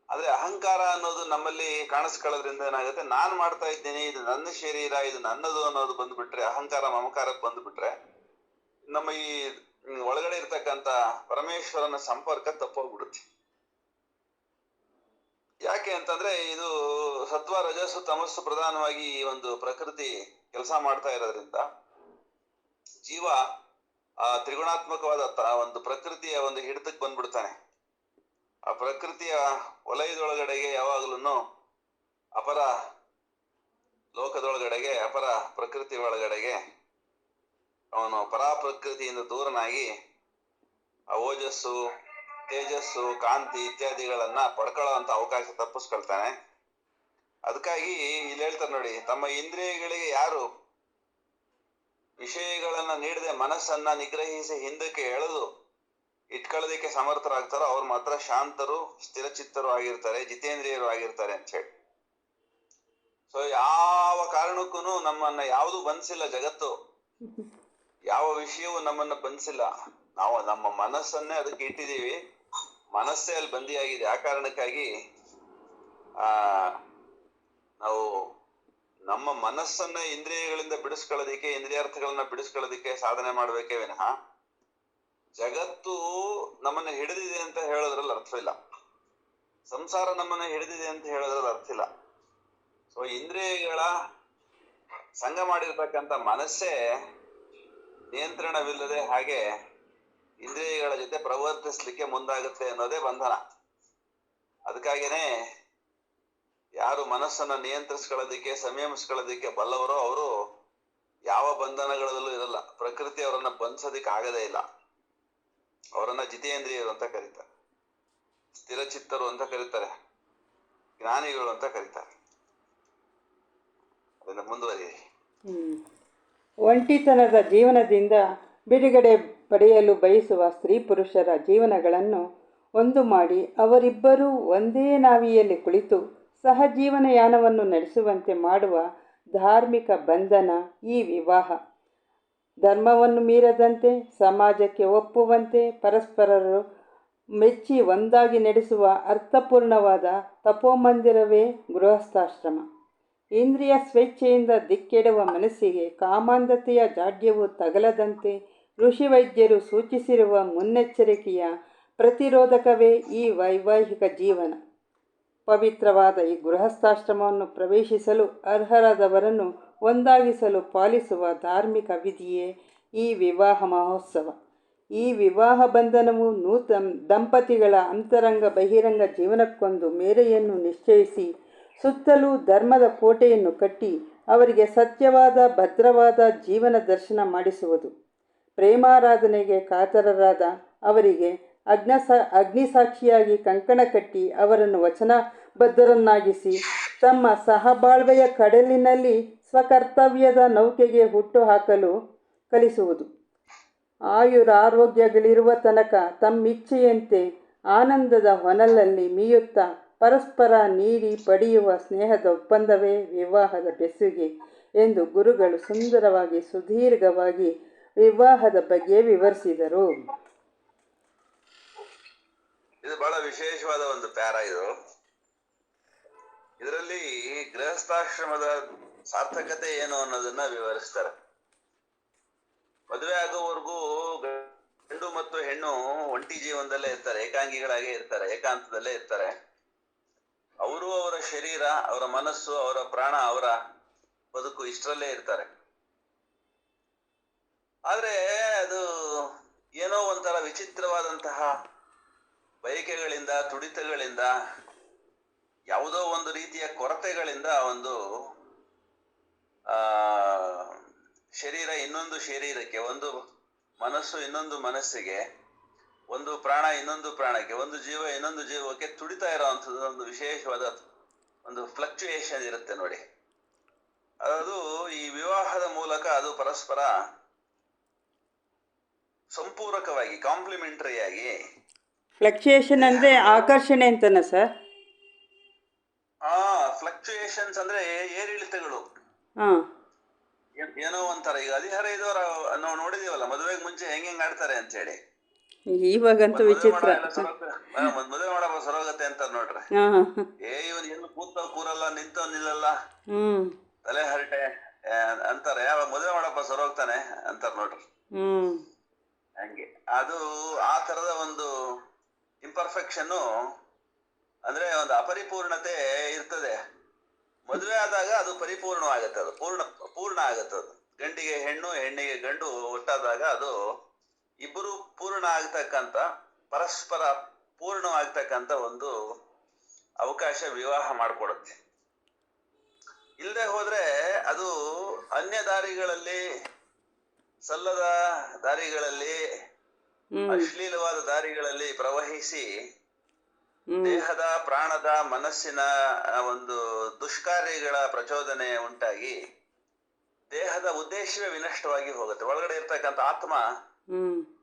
ಆದ್ರೆ ಅಹಂಕಾರ ಅನ್ನೋದು ನಮ್ಮಲ್ಲಿ ಕಾಣಿಸ್ಕೊಳ್ಳೋದ್ರಿಂದ ಏನಾಗುತ್ತೆ, ನಾನು ಮಾಡ್ತಾ ಇದ್ದೀನಿ, ಇದು ನನ್ನ ಶರೀರ, ಇದು ನನ್ನದು ಅನ್ನೋದು ಬಂದ್ಬಿಟ್ರೆ, ಅಹಂಕಾರ ಮಮಕಾರಕ್ಕೆ ಬಂದ್ಬಿಟ್ರೆ ನಮ್ಮ ಈ ಒಳಗಡೆ ಇರ್ತಕ್ಕಂಥ ಪರಮೇಶ್ವರನ ಸಂಪರ್ಕ ತಪ್ಪೋಗ್ಬಿಡುತ್ತೆ. ಯಾಕೆ ಅಂತಂದ್ರೆ ಇದು ಸತ್ವ, ರಜಸ್ಸು, ತಮಸ್ಸು ಪ್ರಧಾನವಾಗಿ ಈ ಒಂದು ಪ್ರಕೃತಿ ಕೆಲಸ ಮಾಡ್ತಾ ಇರೋದ್ರಿಂದ ಜೀವ ಆ ತ್ರಿಗುಣಾತ್ಮಕವಾದ ಒಂದು ಪ್ರಕೃತಿಯ ಒಂದು ಹಿಡಿತಕ್ಕೆ ಬಂದ್ಬಿಡ್ತಾನೆ. ಆ ಪ್ರಕೃತಿಯ ವಲಯದೊಳಗಡೆಗೆ ಯಾವಾಗಲೂ ಅಪರ ಲೋಕದೊಳಗಡೆಗೆ, ಅಪರ ಪ್ರಕೃತಿ ಒಳಗಡೆಗೆ ಅವನು ಪರಾಪ್ರಕೃತಿಯಿಂದ ದೂರನಾಗಿ ಆ ಓಜಸ್ಸು, ತೇಜಸ್ಸು, ಕಾಂತಿ ಇತ್ಯಾದಿಗಳನ್ನ ಪಡ್ಕೊಳ್ಳೋ ಅಂತ ಅವಕಾಶ ತಪ್ಪಿಸ್ಕೊಳ್ತಾನೆ. ಅದಕ್ಕಾಗಿ ಇಲ್ಲಿ ಹೇಳ್ತಾರೆ ನೋಡಿ, ತಮ್ಮ ಇಂದ್ರಿಯಗಳಿಗೆ ಯಾರು ವಿಷಯಗಳನ್ನ ನೀಡದೆ ಮನಸ್ಸನ್ನ ನಿಗ್ರಹಿಸಿ ಹಿಂದಕ್ಕೆ ಎಳೆದು ಇಟ್ಕೊಳ್ಳೋದಕ್ಕೆ ಸಮರ್ಥರಾಗ್ತಾರೋ ಅವ್ರು ಮಾತ್ರ ಶಾಂತರು, ಸ್ಥಿರಚಿತ್ತರು ಆಗಿರ್ತಾರೆ, ಜಿತೇಂದ್ರಿಯರು ಆಗಿರ್ತಾರೆ ಅಂತ ಹೇಳಿ. ಸೊ ಯಾವ ಕಾರಣಕ್ಕೂ ನಮ್ಮನ್ನ ಯಾವುದು ಬಂಧಿಸಿಲ್ಲ ಜಗತ್ತು, ಯಾವ ವಿಷಯವೂ ನಮ್ಮನ್ನ ಬಂಧಿಸಿಲ್ಲ. ನಾವು ನಮ್ಮ ಮನಸ್ಸನ್ನೇ ಅದಕ್ಕೆ ಇಟ್ಟಿದ್ದೀವಿ, ಮನಸ್ಸೇ ಅಲ್ಲಿ ಬಂದಿಯಾಗಿದೆ. ಆ ಕಾರಣಕ್ಕಾಗಿ ಆ ನಾವು ನಮ್ಮ ಮನಸ್ಸನ್ನ ಇಂದ್ರಿಯಗಳಿಂದ ಬಿಡಿಸ್ಕೊಳ್ಳೋದಿಕ್ಕೆ, ಇಂದ್ರಿಯಾರ್ಥಗಳನ್ನ ಬಿಡಿಸ್ಕೊಳ್ಳೋದಿಕ್ಕೆ ಸಾಧನೆ ಮಾಡ್ಬೇಕೇ ವಿನಃ ಜಗತ್ತು ನಮ್ಮನ್ನ ಹಿಡಿದಿದೆ ಅಂತ ಹೇಳೋದ್ರಲ್ಲಿ ಅರ್ಥ ಇಲ್ಲ, ಸಂಸಾರ ನಮ್ಮನ್ನ ಹಿಡಿದಿದೆ ಅಂತ ಹೇಳೋದ್ರಲ್ಲಿ ಅರ್ಥ ಇಲ್ಲ. ಸೊ ಇಂದ್ರಿಯಗಳ ಸಂಘ ಮಾಡಿರ್ತಕ್ಕಂಥ ಮನಸ್ಸೇ ನಿಯಂತ್ರಣವಿಲ್ಲದೆ ಹಾಗೆ ಇಂದ್ರಿಯಗಳ ಜೊತೆ ಪ್ರವರ್ತಿಸ್ಲಿಕ್ಕೆ ಮುಂದಾಗುತ್ತೆ ಅನ್ನೋದೇ ಬಂಧನ. ಅದಕ್ಕಾಗೇನೆ ಯಾರು ಮನಸ್ಸನ್ನ ನಿಯಂತ್ರಿಸ್ಕೊಳ್ಳೋದಿಕ್ಕೆ, ಸಂಯಮಿಸ್ಕೊಳ್ಳೋದಿಕ್ಕೆ ಬಲ್ಲವರೋ ಅವರು ಯಾವ ಬಂಧನಗಳಲ್ಲೂ ಇರಲ್ಲ. ಪ್ರಕೃತಿ ಅವರನ್ನ ಬಂಧಿಸೋದಿಕ್ಕೆ ಆಗದೇ ಇಲ್ಲ. ಅವರನ್ನ ಜಿತೇಂದ್ರಿಯರು ಅಂತ ಕರೀತಾರೆ, ಸ್ಥಿರಚಿತ್ತರು ಅಂತ ಕರೀತಾರೆ, ಜ್ಞಾನಿಗಳು ಅಂತ ಕರೀತಾರೆ. ಅದನ್ನ ಮುಂದುವರಿ. ಒಂಟಿತನದ ಜೀವನದಿಂದ ಬಿಡುಗಡೆ ಪಡೆಯಲು ಬಯಸುವ ಸ್ತ್ರೀ ಪುರುಷರ ಜೀವನಗಳನ್ನು ಒಂದು ಮಾಡಿ ಅವರಿಬ್ಬರೂ ಒಂದೇ ನಾವಿಯಲ್ಲಿ ಕುಳಿತು ಸಹಜೀವನಯಾನವನ್ನು ನಡೆಸುವಂತೆ ಮಾಡುವ ಧಾರ್ಮಿಕ ಬಂಧನ ಈ ವಿವಾಹ. ಧರ್ಮವನ್ನು ಮೀರದಂತೆ, ಸಮಾಜಕ್ಕೆ ಒಪ್ಪುವಂತೆ, ಪರಸ್ಪರರು ಮೆಚ್ಚಿ ಒಂದಾಗಿ ನಡೆಸುವ ಅರ್ಥಪೂರ್ಣವಾದ ತಪೋಮಂದಿರವೇ ಗೃಹಸ್ಥಾಶ್ರಮ. ಇಂದ್ರಿಯ ಸ್ವೇಚ್ಛೆಯಿಂದ ದಿಕ್ಕೆಡುವ ಮನಸ್ಸಿಗೆ ಕಾಮಾಂಧತೆಯ ಜಾಡ್ಯವು ತಗಲದಂತೆ ಋಷಿವೈದ್ಯರು ಸೂಚಿಸಿರುವ ಮುನ್ನೆಚ್ಚರಿಕೆಯ ಪ್ರತಿರೋಧಕವೇ ಈ ವೈವಾಹಿಕ ಜೀವನ. ಪವಿತ್ರವಾದ ಈ ಗೃಹಸ್ಥಾಶ್ರಮವನ್ನು ಪ್ರವೇಶಿಸಲು ಅರ್ಹರಾದವರನ್ನು ಒಂದಾಗಿಸಲು ಪಾಲಿಸುವ ಧಾರ್ಮಿಕ ವಿಧಿಯೇ ಈ ವಿವಾಹ ಮಹೋತ್ಸವ. ಈ ವಿವಾಹ ಬಂಧನವು ದಂಪತಿಗಳ ಅಂತರಂಗ ಬಹಿರಂಗ ಜೀವನಕ್ಕೊಂದು ಮೇರೆಯನ್ನು ನಿಶ್ಚಯಿಸಿ ಸುತ್ತಲೂ ಧರ್ಮದ ಕೋಟೆಯನ್ನು ಕಟ್ಟಿ ಅವರಿಗೆ ಸತ್ಯವಾದ ಭದ್ರವಾದ ಜೀವನ ದರ್ಶನ ಮಾಡಿಸುವುದು. ಪ್ರೇಮಾರಾಧನೆಗೆ ಕಾತರರಾದ ಅವರಿಗೆ ಅಗ್ನಿಸಾಕ್ಷಿಯಾಗಿ ಕಂಕಣ ಕಟ್ಟಿ ಅವರನ್ನು ವಚನಬದ್ಧರನ್ನಾಗಿಸಿ ತಮ್ಮ ಸಹಬಾಳ್ವೆಯ ಕಡಲಿನಲ್ಲಿ ಸ್ವಕರ್ತವ್ಯದ ನೌಕೆಗೆ ಹುಟ್ಟು ಹಾಕಲು ಕಲಿಸುವುದು. ಆಯುರಾರೋಗ್ಯಗಳಿರುವ ತನಕ ತಮ್ಮಿಚ್ಛೆಯಂತೆ ಆನಂದದ ಹೊನಲಲ್ಲಿ ಮೀಯುತ್ತಾ ಪರಸ್ಪರ ನೀಡಿ ಪಡೆಯುವ ಸ್ನೇಹದ ಒಪ್ಪಂದವೇ ವಿವಾಹದ ಬೆಸುಗೆ ಎಂದು ಗುರುಗಳು ಸುಂದರವಾಗಿ ಸುದೀರ್ಘವಾಗಿ ವಿವಾಹದ ಬಗ್ಗೆ ವಿವರಿಸಿದರು. ಇದು ಬಹಳ ವಿಶೇಷವಾದ ಒಂದು ಪ್ಯಾರ. ಇದರಲ್ಲಿ ಗೃಹಸ್ಥಾಶ್ರಮದ ಸಾರ್ಥಕತೆ ಏನು ಅನ್ನೋದನ್ನ ವಿವರಿಸ್ತಾರೆ. ಮದುವೆ ಆಗೋವರೆಗೂ ಗಂಡು ಮತ್ತು ಹೆಣ್ಣು ಒಂಟಿ ಜೀವನದಲ್ಲೇ ಇರ್ತಾರೆ, ಏಕಾಂಗಿಗಳಾಗೇ ಇರ್ತಾರೆ, ಏಕಾಂತದಲ್ಲೇ ಇರ್ತಾರೆ. ಅವರು ಅವರ ಶರೀರ, ಅವರ ಮನಸ್ಸು, ಅವರ ಪ್ರಾಣ, ಅವರ ಬದುಕು ಇಷ್ಟರಲ್ಲೇ ಇರ್ತಾರೆ. ಆದ್ರೆ ಅದು ಏನೋ ಒಂಥರ ವಿಚಿತ್ರವಾದಂತಹ ಬಯಕೆಗಳಿಂದ, ತುಡಿತಗಳಿಂದ, ಯಾವುದೋ ಒಂದು ರೀತಿಯ ಕೊರತೆಗಳಿಂದ ಒಂದು ಶರೀರ ಇನ್ನೊಂದು ಶರೀರಕ್ಕೆ, ಒಂದು ಮನಸ್ಸು ಇನ್ನೊಂದು ಮನಸ್ಸಿಗೆ, ಒಂದು ಪ್ರಾಣ ಇನ್ನೊಂದು ಪ್ರಾಣಕ್ಕೆ, ಒಂದು ಜೀವ ಇನ್ನೊಂದು ಜೀವಕ್ಕೆ ತುಡಿತಾ ಇರೋವಂಥದ್ದು ಒಂದು ವಿಶೇಷವಾದ ಒಂದು ಫ್ಲಕ್ಚುಯೇಷನ್ ಇರುತ್ತೆ ನೋಡಿ. ಅದು ಈ ವಿವಾಹದ ಮೂಲಕ ಅದು ಪರಸ್ಪರ ಸಂಪೂರಕವಾಗಿ, ಕಾಂಪ್ಲಿಮೆಂಟರಿಯಾಗಿ. ಫ್ಲಕ್ಚುಯೇಷನ್ ಅಂದರೆ ಆಕರ್ಷಣೆ ಅಂತನಾ ಸರ್? ಫ್ಲಕ್ಚುಯೇಷನ್ಸ್ ಅಂದ್ರೆ ಏರಿಳಿತಗಳು. ಹಾಂ, ಏನೋ ಒಂಥರ. ಈಗ ಹದಿಹರೆಯದವ್ರ ನಾವು ನೋಡಿದೀವಲ್ಲ, ಮದುವೆಗೆ ಮುಂಚೆ ಹೆಂಗ್ ಆಡ್ತಾರೆ ಅಂತ ಹೇಳಿ. ಇವಾಗಂತೂ ವಿಚಿತ್ರ. ಮದುವೆ ಮಾಡಪ್ಪ ಸರೋಗತ್ತೆ ಅಂತ ನೋಡ್ರಿ. ಇವನ್ ಏನು ಕೂರಲ್ಲ, ನಿಲ್ಲಲ್ಲ, ತಲೆ ಹರಟೆ ಅಂತಾರೆ. ಯಾವಾಗ ಮದುವೆ ಮಾಡಪ್ಪ ಸರೋಗ್ತಾನೆ ಅಂತಾರ ನೋಡ್ರಿ. ಹಂಗೆ ಅದು ಆ ತರದ ಒಂದು ಇಂಪರ್ಫೆಕ್ಷನ್, ಅಂದ್ರೆ ಒಂದು ಅಪರಿಪೂರ್ಣತೆ ಇರ್ತದೆ. ಮದುವೆ ಆದಾಗ ಅದು ಪರಿಪೂರ್ಣವಾಗತ್ತೆ, ಅದು ಪೂರ್ಣ ಆಗತ್ತದು. ಗಂಡಿಗೆ ಹೆಣ್ಣು, ಹೆಣ್ಣಿಗೆ ಗಂಡು ಒಟ್ಟಾದಾಗ ಅದು ಇಬ್ಬರು ಪೂರ್ಣ ಆಗ್ತಕ್ಕಂಥ, ಪರಸ್ಪರ ಪೂರ್ಣವಾಗ್ತಕ್ಕಂಥ ಒಂದು ಅವಕಾಶ ವಿವಾಹ ಮಾಡಿಕೊಡುತ್ತೆ. ಇಲ್ಲದೆ ಹೋದ್ರೆ ಅದು ಅನ್ಯ ದಾರಿಗಳಲ್ಲಿ, ಸಲ್ಲದ ದಾರಿಗಳಲ್ಲಿ, ಅಶ್ಲೀಲವಾದ ದಾರಿಗಳಲ್ಲಿ ಪ್ರವಹಿಸಿ ದೇಹದ, ಪ್ರಾಣದ, ಮನಸ್ಸಿನ ಒಂದು ದುಷ್ಕಾರ್ಯಗಳ ಪ್ರಚೋದನೆ ಉಂಟಾಗಿ ದೇಹದ ಉದ್ದೇಶವೇ ವಿನಷ್ಟವಾಗಿ ಹೋಗುತ್ತೆ. ಒಳಗಡೆ ಇರ್ತಕ್ಕಂಥ ಆತ್ಮ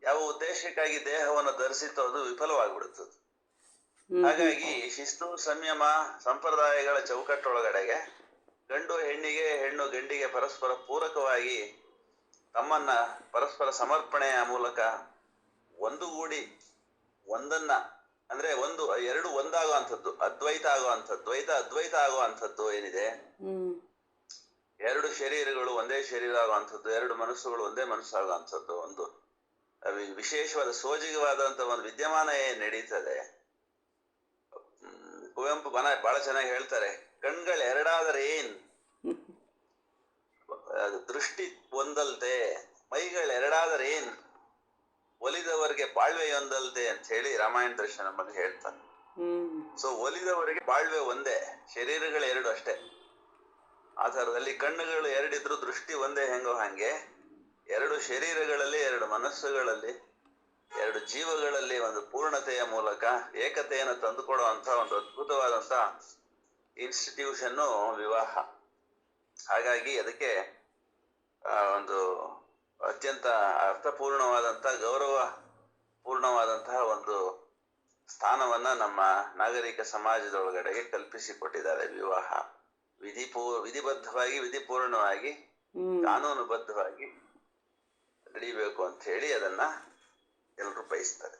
ಯಾವ ಉದ್ದೇಶಕ್ಕಾಗಿ ದೇಹವನ್ನು ಧರಿಸಿತ್ತೋ ಅದು ವಿಫಲವಾಗಿಬಿಡುತ್ತದೆ. ಹಾಗಾಗಿ ಶಿಸ್ತು, ಸಂಯಮ, ಸಂಪ್ರದಾಯಗಳ ಚೌಕಟ್ಟೊಳಗಡೆಗೆ ಗಂಡು ಹೆಣ್ಣಿಗೆ, ಹೆಣ್ಣು ಗಂಡಿಗೆ ಪರಸ್ಪರ ಪೂರಕವಾಗಿ ತಮ್ಮನ್ನ ಪರಸ್ಪರ ಸಮರ್ಪಣೆಯ ಮೂಲಕ ಒಂದುಗೂಡಿ ಒಂದನ್ನ ಅಂದ್ರೆ ಎರಡು ಒಂದಾಗುವಂಥದ್ದು, ಅದ್ವೈತ ಆಗುವಂಥದ್ದು, ಅದ್ವೈತ ಆಗುವಂಥದ್ದು ಏನಿದೆ, ಎರಡು ಶರೀರಗಳು ಒಂದೇ ಶರೀರ ಆಗುವಂಥದ್ದು, ಎರಡು ಮನಸ್ಸುಗಳು ಒಂದೇ ಮನಸ್ಸು ಆಗುವಂಥದ್ದು, ಒಂದು ವಿಶೇಷವಾದ ಸೋಜಿಗವಾದಂತ ಒಂದು ವಿದ್ಯಮಾನ ಏನ್ ನಡೀತದೆ. ಕುವೆಂಪು ಬಹಳ ಚೆನ್ನಾಗಿ ಹೇಳ್ತಾರೆ, ಕಣ್ಗಳು ಎರಡಾದರೆ ಏನ್, ದೃಷ್ಟಿ ಒಂದಲ್ತೆ, ಮೈಗಳು ಎರಡಾದರೆ ಏನ್, ಒಲಿದವರಿಗೆ ಬಾಳ್ವೆಯೊಂದಲ್ತೆ ಅಂತ ಹೇಳಿ ರಾಮಾಯಣ ದರ್ಶನ ಬಗ್ಗೆ ಹೇಳ್ತಾನೆ. ಸೊ ಒಲಿದವರಿಗೆ ಬಾಳ್ವೆ ಒಂದೇ, ಶರೀರಗಳು ಎರಡು ಅಷ್ಟೇ. ಆ ಥರದಲ್ಲಿ ಕಣ್ಣುಗಳು ಎರಡಿದ್ರು ದೃಷ್ಟಿ ಒಂದೇ ಹೆಂಗೋ ಹಂಗೆ ಎರಡು ಶರೀರಗಳಲ್ಲಿ, ಎರಡು ಮನಸ್ಸುಗಳಲ್ಲಿ, ಎರಡು ಜೀವಗಳಲ್ಲಿ ಒಂದು ಪೂರ್ಣತೆಯ ಮೂಲಕ ಏಕತೆಯನ್ನು ತಂದುಕೊಡುವಂತ ಒಂದು ಅದ್ಭುತವಾದಂತ ಇನ್ಸ್ಟಿಟ್ಯೂಷನ್ನು ವಿವಾಹ. ಹಾಗಾಗಿ ಅದಕ್ಕೆ ಒಂದು ಅತ್ಯಂತ ಅರ್ಥಪೂರ್ಣವಾದಂತಹ, ಗೌರವ ಪೂರ್ಣವಾದಂತಹ ಒಂದು ಸ್ಥಾನವನ್ನ ನಮ್ಮ ನಾಗರಿಕ ಸಮಾಜದೊಳಗಡೆಗೆ ಕಲ್ಪಿಸಿಕೊಟ್ಟಿದ್ದಾರೆ. ವಿವಾಹ ವಿಧಿಬದ್ಧವಾಗಿ, ವಿಧಿಪೂರ್ಣವಾಗಿ, ಕಾನೂನುಬದ್ಧವಾಗಿ ನಡೀಬೇಕು ಅಂತ ಹೇಳಿ ಅದನ್ನ ಎಲ್ಲರೂ ಬಯಸ್ತಾರೆ.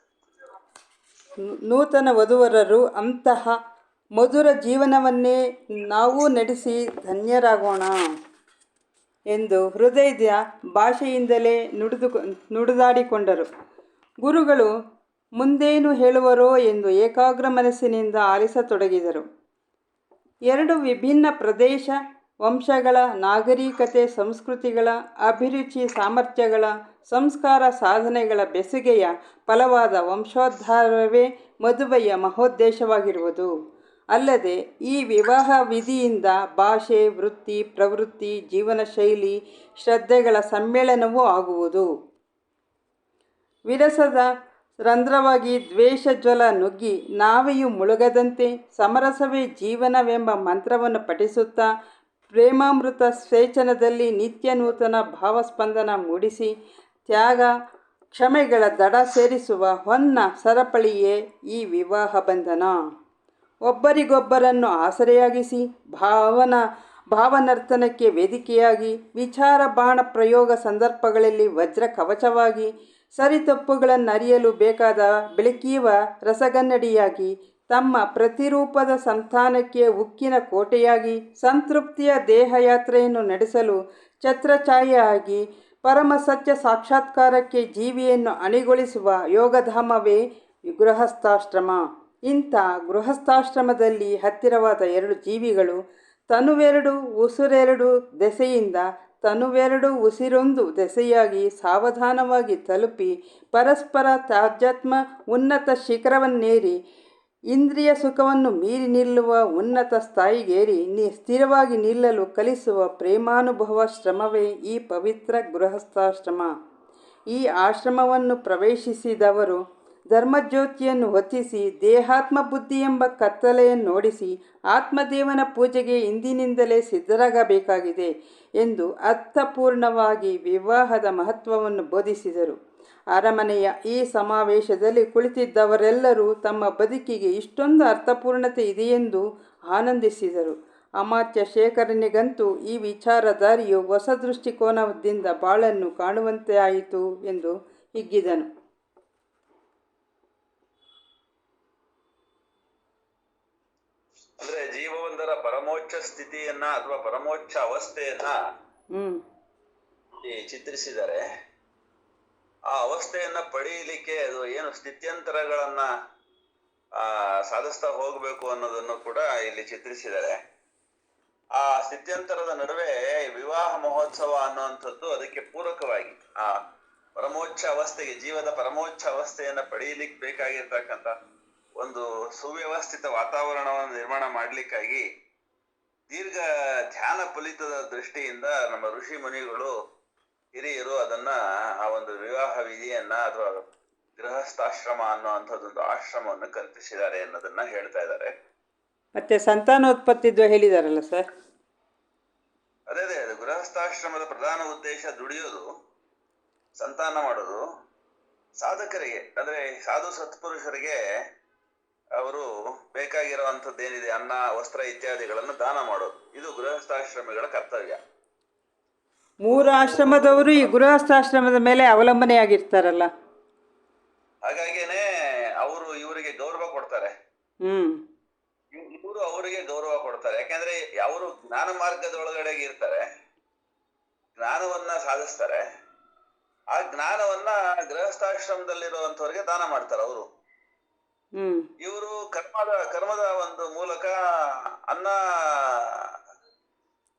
ನೂತನ ವಧುವರರು ಅಂತಹ ಮಧುರ ಜೀವನವನ್ನೇ ನಾವು ನಡೆಸಿ ಧನ್ಯರಾಗೋಣ ಎಂದು ಹೃದಯದ ಭಾಷೆಯಿಂದಲೇ ನುಡಿದಾಡಿಕೊಂಡರು. ಗುರುಗಳು ಮುಂದೇನು ಹೇಳುವರೋ ಎಂದು ಏಕಾಗ್ರ ಮನಸ್ಸಿನಿಂದ ಆಲಿಸತೊಡಗಿದರು. ಎರಡು ವಿಭಿನ್ನ ಪ್ರದೇಶ, ವಂಶಗಳ, ನಾಗರಿಕತೆ, ಸಂಸ್ಕೃತಿಗಳ, ಅಭಿರುಚಿ, ಸಾಮರ್ಥ್ಯಗಳ, ಸಂಸ್ಕಾರ, ಸಾಧನೆಗಳ ಬೆಸುಗೆಯ ಫಲವಾದ ವಂಶೋದ್ಧಾರವೇ ಮದುವೆಯ ಮಹೋದ್ದೇಶವಾಗಿರುವುದು. ಅಲ್ಲದೆ ಈ ವಿವಾಹ ವಿಧಿಯಿಂದ ಭಾಷೆ, ವೃತ್ತಿ, ಪ್ರವೃತ್ತಿ, ಜೀವನ ಶೈಲಿ, ಶ್ರದ್ಧೆಗಳ ಸಮ್ಮೇಳನವೂ ಆಗುವುದು. ವಿರಸದ ರಂಧ್ರವಾಗಿ ದ್ವೇಷ ಜ್ವಲ ನುಗ್ಗಿ ನಾವೆಯೂ ಮುಳುಗದಂತೆ ಸಮರಸವೇ ಜೀವನವೆಂಬ ಮಂತ್ರವನ್ನು ಪಠಿಸುತ್ತಾ ಪ್ರೇಮಾಮೃತ ಸೇಚನದಲ್ಲಿ ನಿತ್ಯ ನೂತನ ಭಾವಸ್ಪಂದನ ಮೂಡಿಸಿ ತ್ಯಾಗ ಕ್ಷಮೆಗಳ ದಡ ಸೇರಿಸುವ ಹೊನ್ನ ಸರಪಳಿಯೇ ಈ ವಿವಾಹ ಬಂಧನ. ಒಬ್ಬರಿಗೊಬ್ಬರನ್ನು ಆಸರೆಯಾಗಿಸಿ ಭಾವನರ್ತನಕ್ಕೆ ವೇದಿಕೆಯಾಗಿ, ವಿಚಾರ ಬಾಣ ಪ್ರಯೋಗ ಸಂದರ್ಭಗಳಲ್ಲಿ ವಜ್ರ ಕವಚವಾಗಿ, ಸರಿತಪ್ಪುಗಳನ್ನರಿಯಲು ಬೇಕಾದ ಬೆಳಕೀವ ರಸಗನ್ನಡಿಯಾಗಿ, ತಮ್ಮ ಪ್ರತಿರೂಪದ ಸಂತಾನಕ್ಕೆ ಉಕ್ಕಿನ ಕೋಟೆಯಾಗಿ, ಸಂತೃಪ್ತಿಯ ದೇಹಯಾತ್ರೆಯನ್ನು ನಡೆಸಲು ಛತ್ರಛಾಯೆಯಾಗಿ, ಪರಮ ಸತ್ಯ ಸಾಕ್ಷಾತ್ಕಾರಕ್ಕೆ ಜೀವಿಯನ್ನು ಅಣಿಗೊಳಿಸುವ ಯೋಗಧಾಮವೇ ಗೃಹಸ್ಥಾಶ್ರಮ. ಇಂಥ ಗೃಹಸ್ಥಾಶ್ರಮದಲ್ಲಿ ಹತ್ತಿರವಾದ ಎರಡು ಜೀವಿಗಳು ತನುವೆರಡು ಉಸಿರೆರಡು ದೆಸೆಯಿಂದ ತನುವೆರಡು ಉಸಿರೊಂದು ದೆಸೆಯಾಗಿ ಸಾವಧಾನವಾಗಿ ತಲುಪಿ ಪರಸ್ಪರ ತಾಜಾತ್ಮ ಉನ್ನತ ಶಿಖರವನ್ನೇರಿ ಇಂದ್ರಿಯ ಸುಖವನ್ನು ಮೀರಿ ನಿಲ್ಲುವ ಉನ್ನತ ಸ್ಥಾಯಿಗೇರಿ ಸ್ಥಿರವಾಗಿ ನಿಲ್ಲಲು ಕಲಿಸುವ ಪ್ರೇಮಾನುಭವ ಶ್ರಮವೇ ಈ ಪವಿತ್ರ ಗೃಹಸ್ಥಾಶ್ರಮ. ಈ ಆಶ್ರಮವನ್ನು ಪ್ರವೇಶಿಸಿದವರು ಧರ್ಮಜ್ಯೋತಿಯನ್ನು ಹೊತ್ತಿಸಿ ದೇಹಾತ್ಮ ಬುದ್ಧಿ ಎಂಬ ಕತ್ತಲೆಯನ್ನೋಡಿಸಿ ಆತ್ಮದೇವನ ಪೂಜೆಗೆ ಇಂದಿನಿಂದಲೇ ಸಿದ್ಧರಾಗಬೇಕಾಗಿದೆ ಎಂದು ಅರ್ಥಪೂರ್ಣವಾಗಿ ವಿವಾಹದ ಮಹತ್ವವನ್ನು ಬೋಧಿಸಿದರು. ಅರಮನೆಯ ಈ ಸಮಾವೇಶದಲ್ಲಿ ಕುಳಿತಿದ್ದವರೆಲ್ಲರೂ ತಮ್ಮ ಬದುಕಿಗೆ ಇಷ್ಟೊಂದು ಅರ್ಥಪೂರ್ಣತೆ ಇದೆಯೆಂದು ಆನಂದಿಸಿದರು. ಅಮಾತ್ಯ ಶೇಖರನಿಗಂತೂ ಈ ವಿಚಾರಧಾರೆಯು ಹೊಸ ದೃಷ್ಟಿಕೋನದಿಂದ ಬಾಳನ್ನು ಕಾಣುವಂತೆ ಆಯಿತು ಎಂದು ಹಿಗ್ಗಿದನು. ಅಂದ್ರೆ ಜೀವವೊಂದರ ಪರಮೋಚ್ಚ ಸ್ಥಿತಿಯನ್ನ ಅಥವಾ ಪರಮೋಚ್ಚ ಅವಸ್ಥೆಯನ್ನ ಚಿತ್ರಿಸಿದರೆ ಆ ಅವಸ್ಥೆಯನ್ನ ಪಡೆಯಲಿಕ್ಕೆ ಅದು ಏನು ಸ್ಥಿತ್ಯಂತರಗಳನ್ನ ಸಾಧಿಸ್ತಾ ಹೋಗ್ಬೇಕು ಅನ್ನೋದನ್ನು ಕೂಡ ಇಲ್ಲಿ ಚಿತ್ರಿಸಿದ್ದಾರೆ. ಆ ಸ್ಥಿತ್ಯಂತರದ ನಡುವೆ ವಿವಾಹ ಮಹೋತ್ಸವ ಅನ್ನುವಂಥದ್ದು ಅದಕ್ಕೆ ಪೂರಕವಾಗಿ ಆ ಪರಮೋಚ್ಚ ಅವಸ್ಥೆಗೆ, ಜೀವದ ಪರಮೋಚ್ಚ ಅವಸ್ಥೆಯನ್ನ ಪಡೆಯಲಿಕ್ಕೆ ಬೇಕಾಗಿರ್ತಕ್ಕಂಥ ಒಂದು ಸುವ್ಯವಸ್ಥಿತ ವಾತಾವರಣವನ್ನು ನಿರ್ಮಾಣ ಮಾಡಲಿಕ್ಕಾಗಿ ದೀರ್ಘ ಧ್ಯಾನ ಫಲಿತದ ದೃಷ್ಟಿಯಿಂದ ನಮ್ಮ ಋಷಿ ಮುನಿಗಳು, ಹಿರಿಯರು ಅದನ್ನ ಆ ಒಂದು ವಿವಾಹ ವಿಧಿಯನ್ನ ಅಥವಾ ಗೃಹಸ್ಥಾಶ್ರಮ ಅನ್ನುವಂಥದ್ದೊಂದು ಆಶ್ರಮವನ್ನು ಕಲ್ಪಿಸಿದ್ದಾರೆ ಅನ್ನೋದನ್ನ ಹೇಳ್ತಾ ಇದ್ದಾರೆ. ಮತ್ತೆ ಸಂತಾನೋತ್ಪತ್ತಿದ್ದು ಹೇಳಿದಾರಲ್ಲ ಸರ್. ಅದೇ ಅದು ಗೃಹಸ್ಥಾಶ್ರಮದ ಪ್ರಧಾನ ಉದ್ದೇಶ ದುಡಿಯೋದು, ಸಂತಾನ ಮಾಡೋದು, ಸಾಧಕರಿಗೆ ಅಂದ್ರೆ ಸಾಧು ಸತ್ಪುರುಷರಿಗೆ ಅವರು ಬೇಕಾಗಿರುವಂಥದ್ದೇನಿದೆ ಅನ್ನ, ವಸ್ತ್ರ ಇತ್ಯಾದಿಗಳನ್ನು ದಾನ ಮಾಡೋದು. ಇದು ಗೃಹಸ್ಥಾಶ್ರಮಿಗಳ ಕರ್ತವ್ಯ. 3 ಆಶ್ರಮದವರು ಈ ಗೃಹಸ್ಥಾಶ್ರಮದ ಮೇಲೆ ಅವಲಂಬನೆಯಾಗಿರ್ತಾರಲ್ಲ, ಹಾಗಾಗಿನೇ ಅವರು ಇವರಿಗೆ ಗೌರವ ಕೊಡ್ತಾರೆ. ಹ್ಞೂ ಇವರು ಅವರಿಗೆ ಗೌರವ ಕೊಡ್ತಾರೆ. ಯಾಕೆಂದ್ರೆ ಅವರು ಜ್ಞಾನ ಮಾರ್ಗದ ಒಳಗಡೆ ಇರ್ತಾರೆ, ಜ್ಞಾನವನ್ನ ಸಾಧಿಸ್ತಾರೆ. ಆ ಜ್ಞಾನವನ್ನ ಗೃಹಸ್ಥಾಶ್ರಮದಲ್ಲಿರುವಂತವ್ರಿಗೆ ದಾನ ಮಾಡ್ತಾರೆ ಅವರು. ಹ್ಞೂ ಇವರು ಕರ್ಮದ ಒಂದು ಮೂಲಕ ಅನ್ನ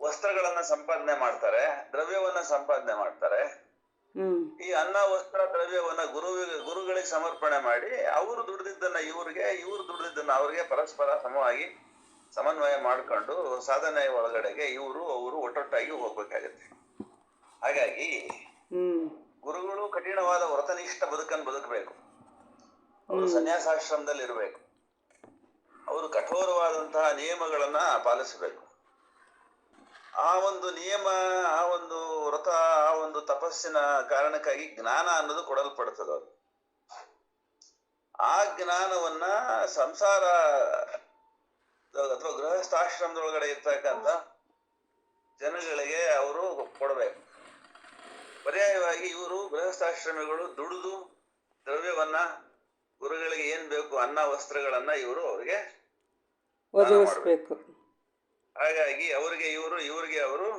ವಸ್ತ್ರಗಳನ್ನ ಸಂಪಾದನೆ ಮಾಡ್ತಾರೆ, ದ್ರವ್ಯವನ್ನ ಸಂಪಾದನೆ ಮಾಡ್ತಾರೆ. ಹ್ಞೂ ಈ ಅನ್ನ ವಸ್ತ್ರ ದ್ರವ್ಯವನ್ನ ಗುರುಗಳಿಗೆ ಸಮರ್ಪಣೆ ಮಾಡಿ ಅವರು ದುಡಿದಿದ್ದನ್ನ ಇವ್ರು ದುಡಿದಿದ್ದನ್ನ ಅವ್ರಿಗೆ ಪರಸ್ಪರ ಸಮವಾಗಿ ಸಮನ್ವಯ ಮಾಡ್ಕೊಂಡು ಸಾಧನೆ ಒಳಗಡೆಗೆ ಅವರು ಒಟ್ಟೊಟ್ಟಾಗಿ ಹೋಗ್ಬೇಕಾಗತ್ತೆ. ಹಾಗಾಗಿ ಹ್ಞೂ ಗುರುಗಳು ಕಠಿಣವಾದ ವ್ರತನಿಷ್ಠ ಬದುಕನ್ನು ಬದುಕಬೇಕು. ಅವರು ಸನ್ಯಾಸಾಶ್ರಮದಲ್ಲಿ ಇರಬೇಕು. ಅವರು ಕಠೋರವಾದಂತಹ ನಿಯಮಗಳನ್ನ ಪಾಲಿಸಬೇಕು. ಆ ಒಂದು ನಿಯಮ, ಆ ಒಂದು ವ್ರತ, ಆ ಒಂದು ತಪಸ್ಸಿನ ಕಾರಣಕ್ಕಾಗಿ ಜ್ಞಾನ ಅನ್ನೋದು ಕೊಡಲ್ಪಡ್ತದ. ಆ ಜ್ಞಾನವನ್ನ ಸಂಸಾರ ಅಥವಾ ಗೃಹಸ್ಥಾಶ್ರಮದೊಳಗಡೆ ಇರ್ತಕ್ಕಂಥ ಜನಗಳಿಗೆ ಅವರು ಕೊಡಬೇಕು. ಪರ್ಯಾಯವಾಗಿ ಇವರು ಗೃಹಸ್ಥಾಶ್ರಮಿಗಳು ದುಡಿದು ದ್ರವ್ಯವನ್ನ ಗುರುಗಳಿಗೆ ಏನ್ ಬೇಕು ಅನ್ನ ವಸ್ತ್ರಗಳನ್ನ ಇವರು ಅವರಿಗೆ ಒದಗಿಸ್ಬೇಕು. ಹಾಗಾಗಿ ಇವರಿಗೆ ಅವರು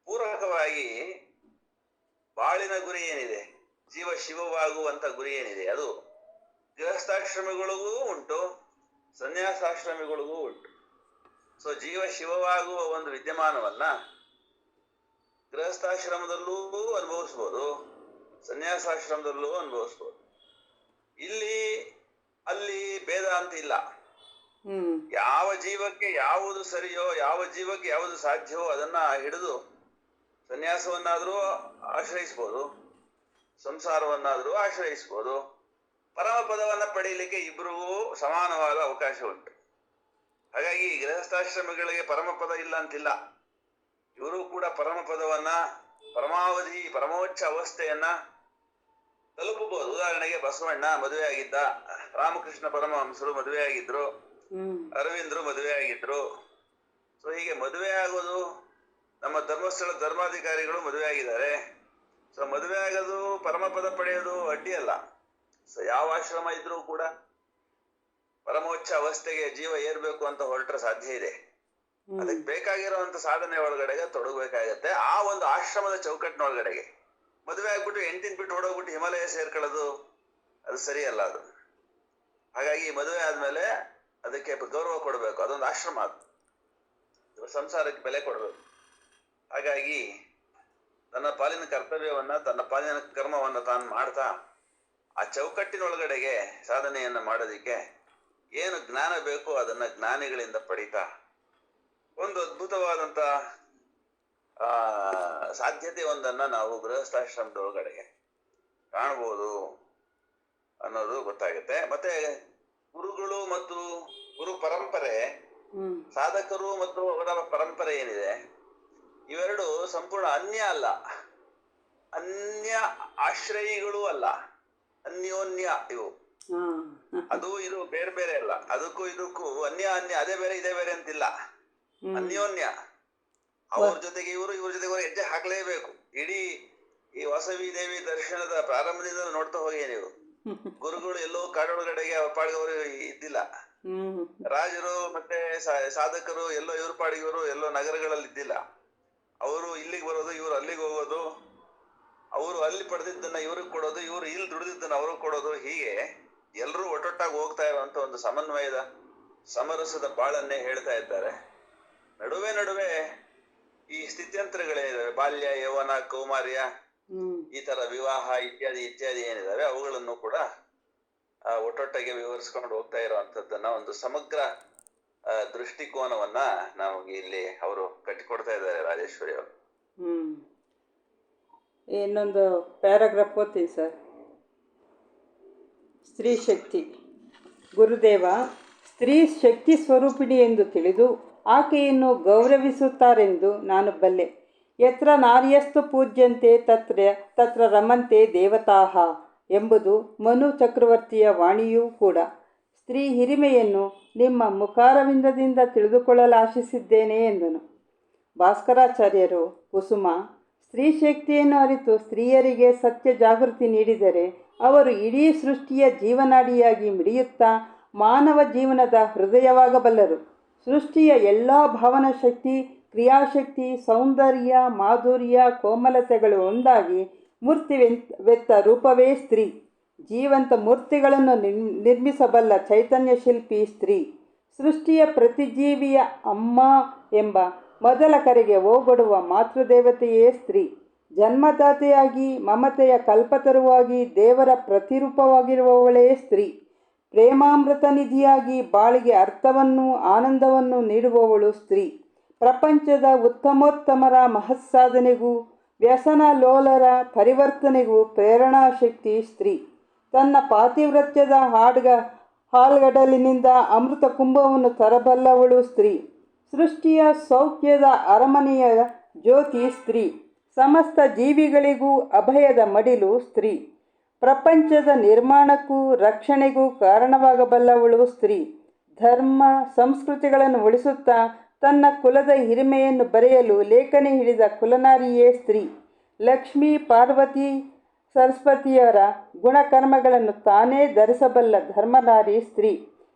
ಪೂರಕವಾಗಿ ಬಾಳಿನ ಗುರಿ ಏನಿದೆ, ಜೀವ ಶಿವವಾಗುವಂತ ಗುರಿ ಏನಿದೆ, ಅದು ಗೃಹಸ್ಥಾಶ್ರಮಿಗಳಿಗೂ ಉಂಟು, ಸನ್ಯಾಸಾಶ್ರಮಿಗಳಿಗೂ ಉಂಟು. ಸೊ ಜೀವ ಶಿವವಾಗುವ ಒಂದು ವಿದ್ಯಮಾನವನ್ನ ಗೃಹಸ್ಥಾಶ್ರಮದಲ್ಲೂ ಅನುಭವಿಸ್ಬೋದು, ಸನ್ಯಾಸಾಶ್ರಮದಲ್ಲೂ ಅನುಭವಿಸ್ಬೋದು. ಅಲ್ಲಿ ಭೇದ ಅಂತ ಇಲ್ಲ. ಯಾವ ಜೀವಕ್ಕೆ ಯಾವುದು ಸರಿಯೋ, ಯಾವ ಜೀವಕ್ಕೆ ಯಾವುದು ಸಾಧ್ಯವೋ ಅದನ್ನ ಹಿಡಿದು ಸನ್ಯಾಸವನ್ನಾದ್ರೂ ಆಶ್ರಯಿಸ್ಬೋದು, ಸಂಸಾರವನ್ನಾದ್ರೂ ಆಶ್ರಯಿಸ್ಬೋದು. ಪರಮಪದವನ್ನ ಪಡೆಯಲಿಕ್ಕೆ ಇಬ್ಬರಿಗೂ ಸಮಾನವಾದ ಅವಕಾಶ ಉಂಟು. ಹಾಗಾಗಿ ಗೃಹಸ್ಥಾಶ್ರಮಿಗಳಿಗೆ ಪರಮಪದ ಇಲ್ಲ ಅಂತಿಲ್ಲ. ಇವರು ಕೂಡ ಪರಮಪದವನ್ನ, ಪರಮೋಚ್ಚ ಅವಸ್ಥೆಯನ್ನ ತಲುಪಬಹುದು. ಉದಾಹರಣೆಗೆ ಬಸವಣ್ಣ ಮದುವೆ ಆಗಿದ್ದ, ರಾಮಕೃಷ್ಣ ಪರಮಹಂಸರು ಮದುವೆ ಆಗಿದ್ರು, ಅರವಿಂದರು ಮದುವೆ ಆಗಿದ್ರು. ಸೊ ಹೀಗೆ ಮದುವೆ ಆಗೋದು, ನಮ್ಮ ಧರ್ಮಸ್ಥಳ ಧರ್ಮಾಧಿಕಾರಿಗಳು ಮದುವೆ ಆಗಿದ್ದಾರೆ. ಸೊ ಮದುವೆ ಆಗೋದು, ಪರಮಪದ ಪಡೆಯೋದು ಅಡ್ಡಿ ಅಲ್ಲ. ಸೊ ಯಾವ ಆಶ್ರಮ ಇದ್ರೂ ಕೂಡ ಪರಮೋಚ್ಚ ಅವಸ್ಥೆಗೆ ಜೀವ ಏರ್ಬೇಕು ಅಂತ ಹೊರಟ್ರೆ ಸಾಧ್ಯ ಇದೆ. ಅದಕ್ಕೆ ಬೇಕಾಗಿರುವಂತ ಸಾಧನೆ ಒಳಗಡೆಗೆ ತೊಡಗಬೇಕಾಗತ್ತೆ. ಆ ಒಂದು ಆಶ್ರಮದ ಚೌಕಟ್ಟಿನೊಳಗಡೆಗೆ ಮದುವೆ ಆಗ್ಬಿಟ್ಟು ಹೆಂಡತಿನ ಬಿಟ್ಟು ಹೊಡೋಗ್ಬಿಟ್ಟು ಹಿಮಾಲಯ ಸೇರ್ಕೊಳ್ಳೋದು ಅದು ಸರಿಯಲ್ಲ. ಅದು ಹಾಗಾಗಿ ಮದುವೆ ಆದ್ಮೇಲೆ ಅದಕ್ಕೆ ಗೌರವ ಕೊಡಬೇಕು. ಅದೊಂದು ಆಶ್ರಮ, ಅದು ಸಂಸಾರಕ್ಕೆ ಬೆಲೆ ಕೊಡಬೇಕು. ಹಾಗಾಗಿ ತನ್ನ ಪಾಲಿನ ಕರ್ತವ್ಯವನ್ನ, ತನ್ನ ಪಾಲಿನ ಕರ್ಮವನ್ನ ತಾನು ಮಾಡ್ತಾ ಆ ಚೌಕಟ್ಟಿನೊಳಗಡೆಗೆ ಸಾಧನೆಯನ್ನ ಮಾಡೋದಿಕ್ಕೆ ಏನು ಜ್ಞಾನ ಬೇಕು ಅದನ್ನ ಜ್ಞಾನಿಗಳಿಂದ ಪಡೀತಾ ಒಂದು ಅದ್ಭುತವಾದಂತ ಸಾಧ್ಯತೆ ಒಂದನ್ನ ನಾವು ಗೃಹಸ್ಥಾಶ್ರಮದೊಳಗಡೆಗೆ ಕಾಣಬಹುದು ಅನ್ನೋದು ಗೊತ್ತಾಗುತ್ತೆ. ಮತ್ತೆ ಗುರುಗಳು ಮತ್ತು ಗುರು ಪರಂಪರೆ, ಸಾಧಕರು ಮತ್ತು ಅವರ ಪರಂಪರೆ ಏನಿದೆ, ಇವೆರಡು ಸಂಪೂರ್ಣ ಅನ್ಯ ಅಲ್ಲ, ಅನ್ಯ ಆಶ್ರಯಿಗಳು ಅಲ್ಲ, ಅನ್ಯೋನ್ಯ. ಇವು ಅದು ಇದು ಬೇರೆ ಬೇರೆ ಅಲ್ಲ. ಅದಕ್ಕೂ ಇದಕ್ಕೂ ಅನ್ಯ ಅದೇ ಬೇರೆ ಇದೇ ಬೇರೆ ಅಂತಿಲ್ಲ, ಅನ್ಯೋನ್ಯ. ಅವ್ರ ಜೊತೆಗೆ ಇವ್ರ ಜೊತೆಗೆ ಹೆಜ್ಜೆ ಹಾಕ್ಲೇಬೇಕು. ಇಡೀ ಈ ವಾಸವಿ ದೇವಿ ದರ್ಶನದ ಪ್ರಾರಂಭದಿಂದ ನೋಡ್ತಾ ಹೋಗಿ ನೀವು, ಗುರುಗಳು ಎಲ್ಲೋ ಕಾಡೊಳಗಡೆಗೆ ಅವ್ರ ಪಾಡಿಗೆ ಅವರು ಇದ್ದಿಲ್ಲ. ರಾಜರು ಮತ್ತೆ ಸಾಧಕರು ಎಲ್ಲೋ ಇವ್ರ ಪಾಡಿಗೆ ಇವರು ಎಲ್ಲೋ ನಗರಗಳಲ್ಲಿ ಇದ್ದಿಲ್ಲ. ಅವರು ಇಲ್ಲಿಗೆ ಬರೋದು, ಇವ್ರು ಅಲ್ಲಿಗೆ ಹೋಗೋದು, ಅವರು ಅಲ್ಲಿ ಪಡೆದಿದ್ದನ್ನ ಇವ್ರಿಗೆ ಕೊಡೋದು, ಇವ್ರು ಇಲ್ಲಿ ದುಡಿದಿದ್ದನ್ನ ಅವ್ರಿಗೆ ಕೊಡೋದು. ಹೀಗೆ ಎಲ್ಲರೂ ಒಟ್ಟೊಟ್ಟಾಗಿ ಹೋಗ್ತಾ ಇರುವಂತ ಒಂದು ಸಮನ್ವಯದ ಸಮರಸದ ಬಾಳನ್ನೇ ಹೇಳ್ತಾ ಇದ್ದಾರೆ. ನಡುವೆ ಈ ಸ್ಥಿತ್ಯಂತರಗಳೇನಿದಾವೆ, ಬಾಲ್ಯ, ಯೌವನ, ಕೌಮಾರ್ಯ, ಈ ತರ ವಿವಾಹ ಇತ್ಯಾದಿ ಏನಿದಾವೆ ಅವುಗಳನ್ನು ಕೂಡ ಒಟ್ಟೊಟ್ಟಾಗಿ ವಿವರಿಸ್ಕೊಂಡು ಹೋಗ್ತಾ ಇರುವಂತದ್ದನ್ನ ಒಂದು ಸಮಗ್ರ ದೃಷ್ಟಿಕೋನವನ್ನ ನಮಗೆ ಇಲ್ಲಿ ಅವರು ಕಟ್ಟಿಕೊಡ್ತಾ ಇದ್ದಾರೆ ರಾಜೇಶ್ವರಿ ಅವರು. ಇನ್ನೊಂದು ಪ್ಯಾರಾಗ್ರಾಫ್ ಓದ್ತೀನಿ ಸರ್. ಸ್ತ್ರೀ ಶಕ್ತಿ. ಗುರುದೇವ ಸ್ತ್ರೀ ಶಕ್ತಿ ಸ್ವರೂಪಿಣಿ ಎಂದು ತಿಳಿದು ಆಕೆಯನ್ನು ಗೌರವಿಸುತ್ತಾರೆಂದು ನಾನು ಬಲ್ಲೆ. ಯತ್ರ ನಾರ್ಯಸ್ತು ಪೂಜ್ಯಂತೆ ತತ್ರ ರಮಂತೆ ದೇವತಾಃ ಎಂಬುದು ಮನು ಚಕ್ರವರ್ತಿಯ ವಾಣಿಯೂ ಕೂಡ. ಸ್ತ್ರೀ ಹಿರಿಮೆಯನ್ನು ನಿಮ್ಮ ಮುಖಾರವಿಂದದಿಂದ ತಿಳಿದುಕೊಳ್ಳಲಾಶಿಸಿದ್ದೇನೆ ಎಂದನು. ಭಾಸ್ಕರಾಚಾರ್ಯರು ಕುಸುಮ ಸ್ತ್ರೀ ಶಕ್ತಿಯನ್ನು ಅರಿತು ಸ್ತ್ರೀಯರಿಗೆ ಸತ್ಯ ಜಾಗೃತಿ ನೀಡಿದರೆ ಅವರು ಇಡೀ ಸೃಷ್ಟಿಯ ಜೀವನಾಡಿಯಾಗಿ ಮಿಡಿಯುತ್ತಾ ಮಾನವ ಜೀವನದ ಹೃದಯವಾಗಬಲ್ಲರು. ಸೃಷ್ಟಿಯ ಎಲ್ಲ ಭಾವನಾ ಶಕ್ತಿ, ಕ್ರಿಯಾಶಕ್ತಿ, ಸೌಂದರ್ಯ, ಮಾಧುರ್ಯ, ಕೋಮಲತೆಗಳು ಒಂದಾಗಿ ಮೂರ್ತಿವೆತ್ತ ರೂಪವೇ ಸ್ತ್ರೀ. ಜೀವಂತ ಮೂರ್ತಿಗಳನ್ನು ನಿರ್ಮಿಸಬಲ್ಲ ಚೈತನ್ಯ ಶಿಲ್ಪಿ ಸ್ತ್ರೀ. ಸೃಷ್ಟಿಯ ಪ್ರತಿಜೀವಿಯ ಅಮ್ಮ ಎಂಬ ಮೊದಲ ಕರೆಗೆ ಓಗೊಡುವ ಮಾತೃದೇವತೆಯೇ ಸ್ತ್ರೀ. ಜನ್ಮದಾತೆಯಾಗಿ ಮಮತೆಯ ಕಲ್ಪತರುವಾಗಿ ದೇವರ ಪ್ರತಿರೂಪವಾಗಿರುವವಳೇ ಸ್ತ್ರೀ. ಪ್ರೇಮಾಮೃತ ನಿಧಿಯಾಗಿ ಬಾಳಿಗೆ ಅರ್ಥವನ್ನು ಆನಂದವನ್ನು ನೀಡುವವಳು ಸ್ತ್ರೀ. ಪ್ರಪಂಚದ ಉತ್ತಮೋತ್ತಮರ ಮಹತ್ಸಾಧನೆಗೂ ವ್ಯಸನ ಲೋಲರ ಪರಿವರ್ತನೆಗೂ ಪ್ರೇರಣಾಶಕ್ತಿ ಸ್ತ್ರೀ. ತನ್ನ ಪಾತಿವ್ರತ್ಯದ ಹಾಲ್ಗಡಲಿನಿಂದ ಅಮೃತ ಕುಂಭವನ್ನು ತರಬಲ್ಲವಳು ಸ್ತ್ರೀ. ಸೃಷ್ಟಿಯ ಸೌಖ್ಯದ ಅರಮನೆಯ ಜ್ಯೋತಿ ಸ್ತ್ರೀ. ಸಮಸ್ತ ಜೀವಿಗಳಿಗೂ ಅಭಯದ ಮಡಿಲು ಸ್ತ್ರೀ. ಪ್ರಪಂಚದ ನಿರ್ಮಾಣಕ್ಕೂ ರಕ್ಷಣೆಗೂ ಕಾರಣವಾಗಬಲ್ಲವಳು ಸ್ತ್ರೀ. ಧರ್ಮ ಸಂಸ್ಕೃತಿಗಳನ್ನು ಉಳಿಸುತ್ತಾ ತನ್ನ ಕುಲದ ಹಿರಿಮೆಯನ್ನು ಬರೆಯಲು ಲೇಖನಿ ಹಿಡಿದ ಕುಲನಾರಿಯೇ ಸ್ತ್ರೀ. ಲಕ್ಷ್ಮೀ ಪಾರ್ವತಿ ಸರಸ್ವತಿಯರ ಗುಣಕರ್ಮಗಳನ್ನು ತಾನೇ ಧರಿಸಬಲ್ಲ ಧರ್ಮನಾರಿ ಸ್ತ್ರೀ.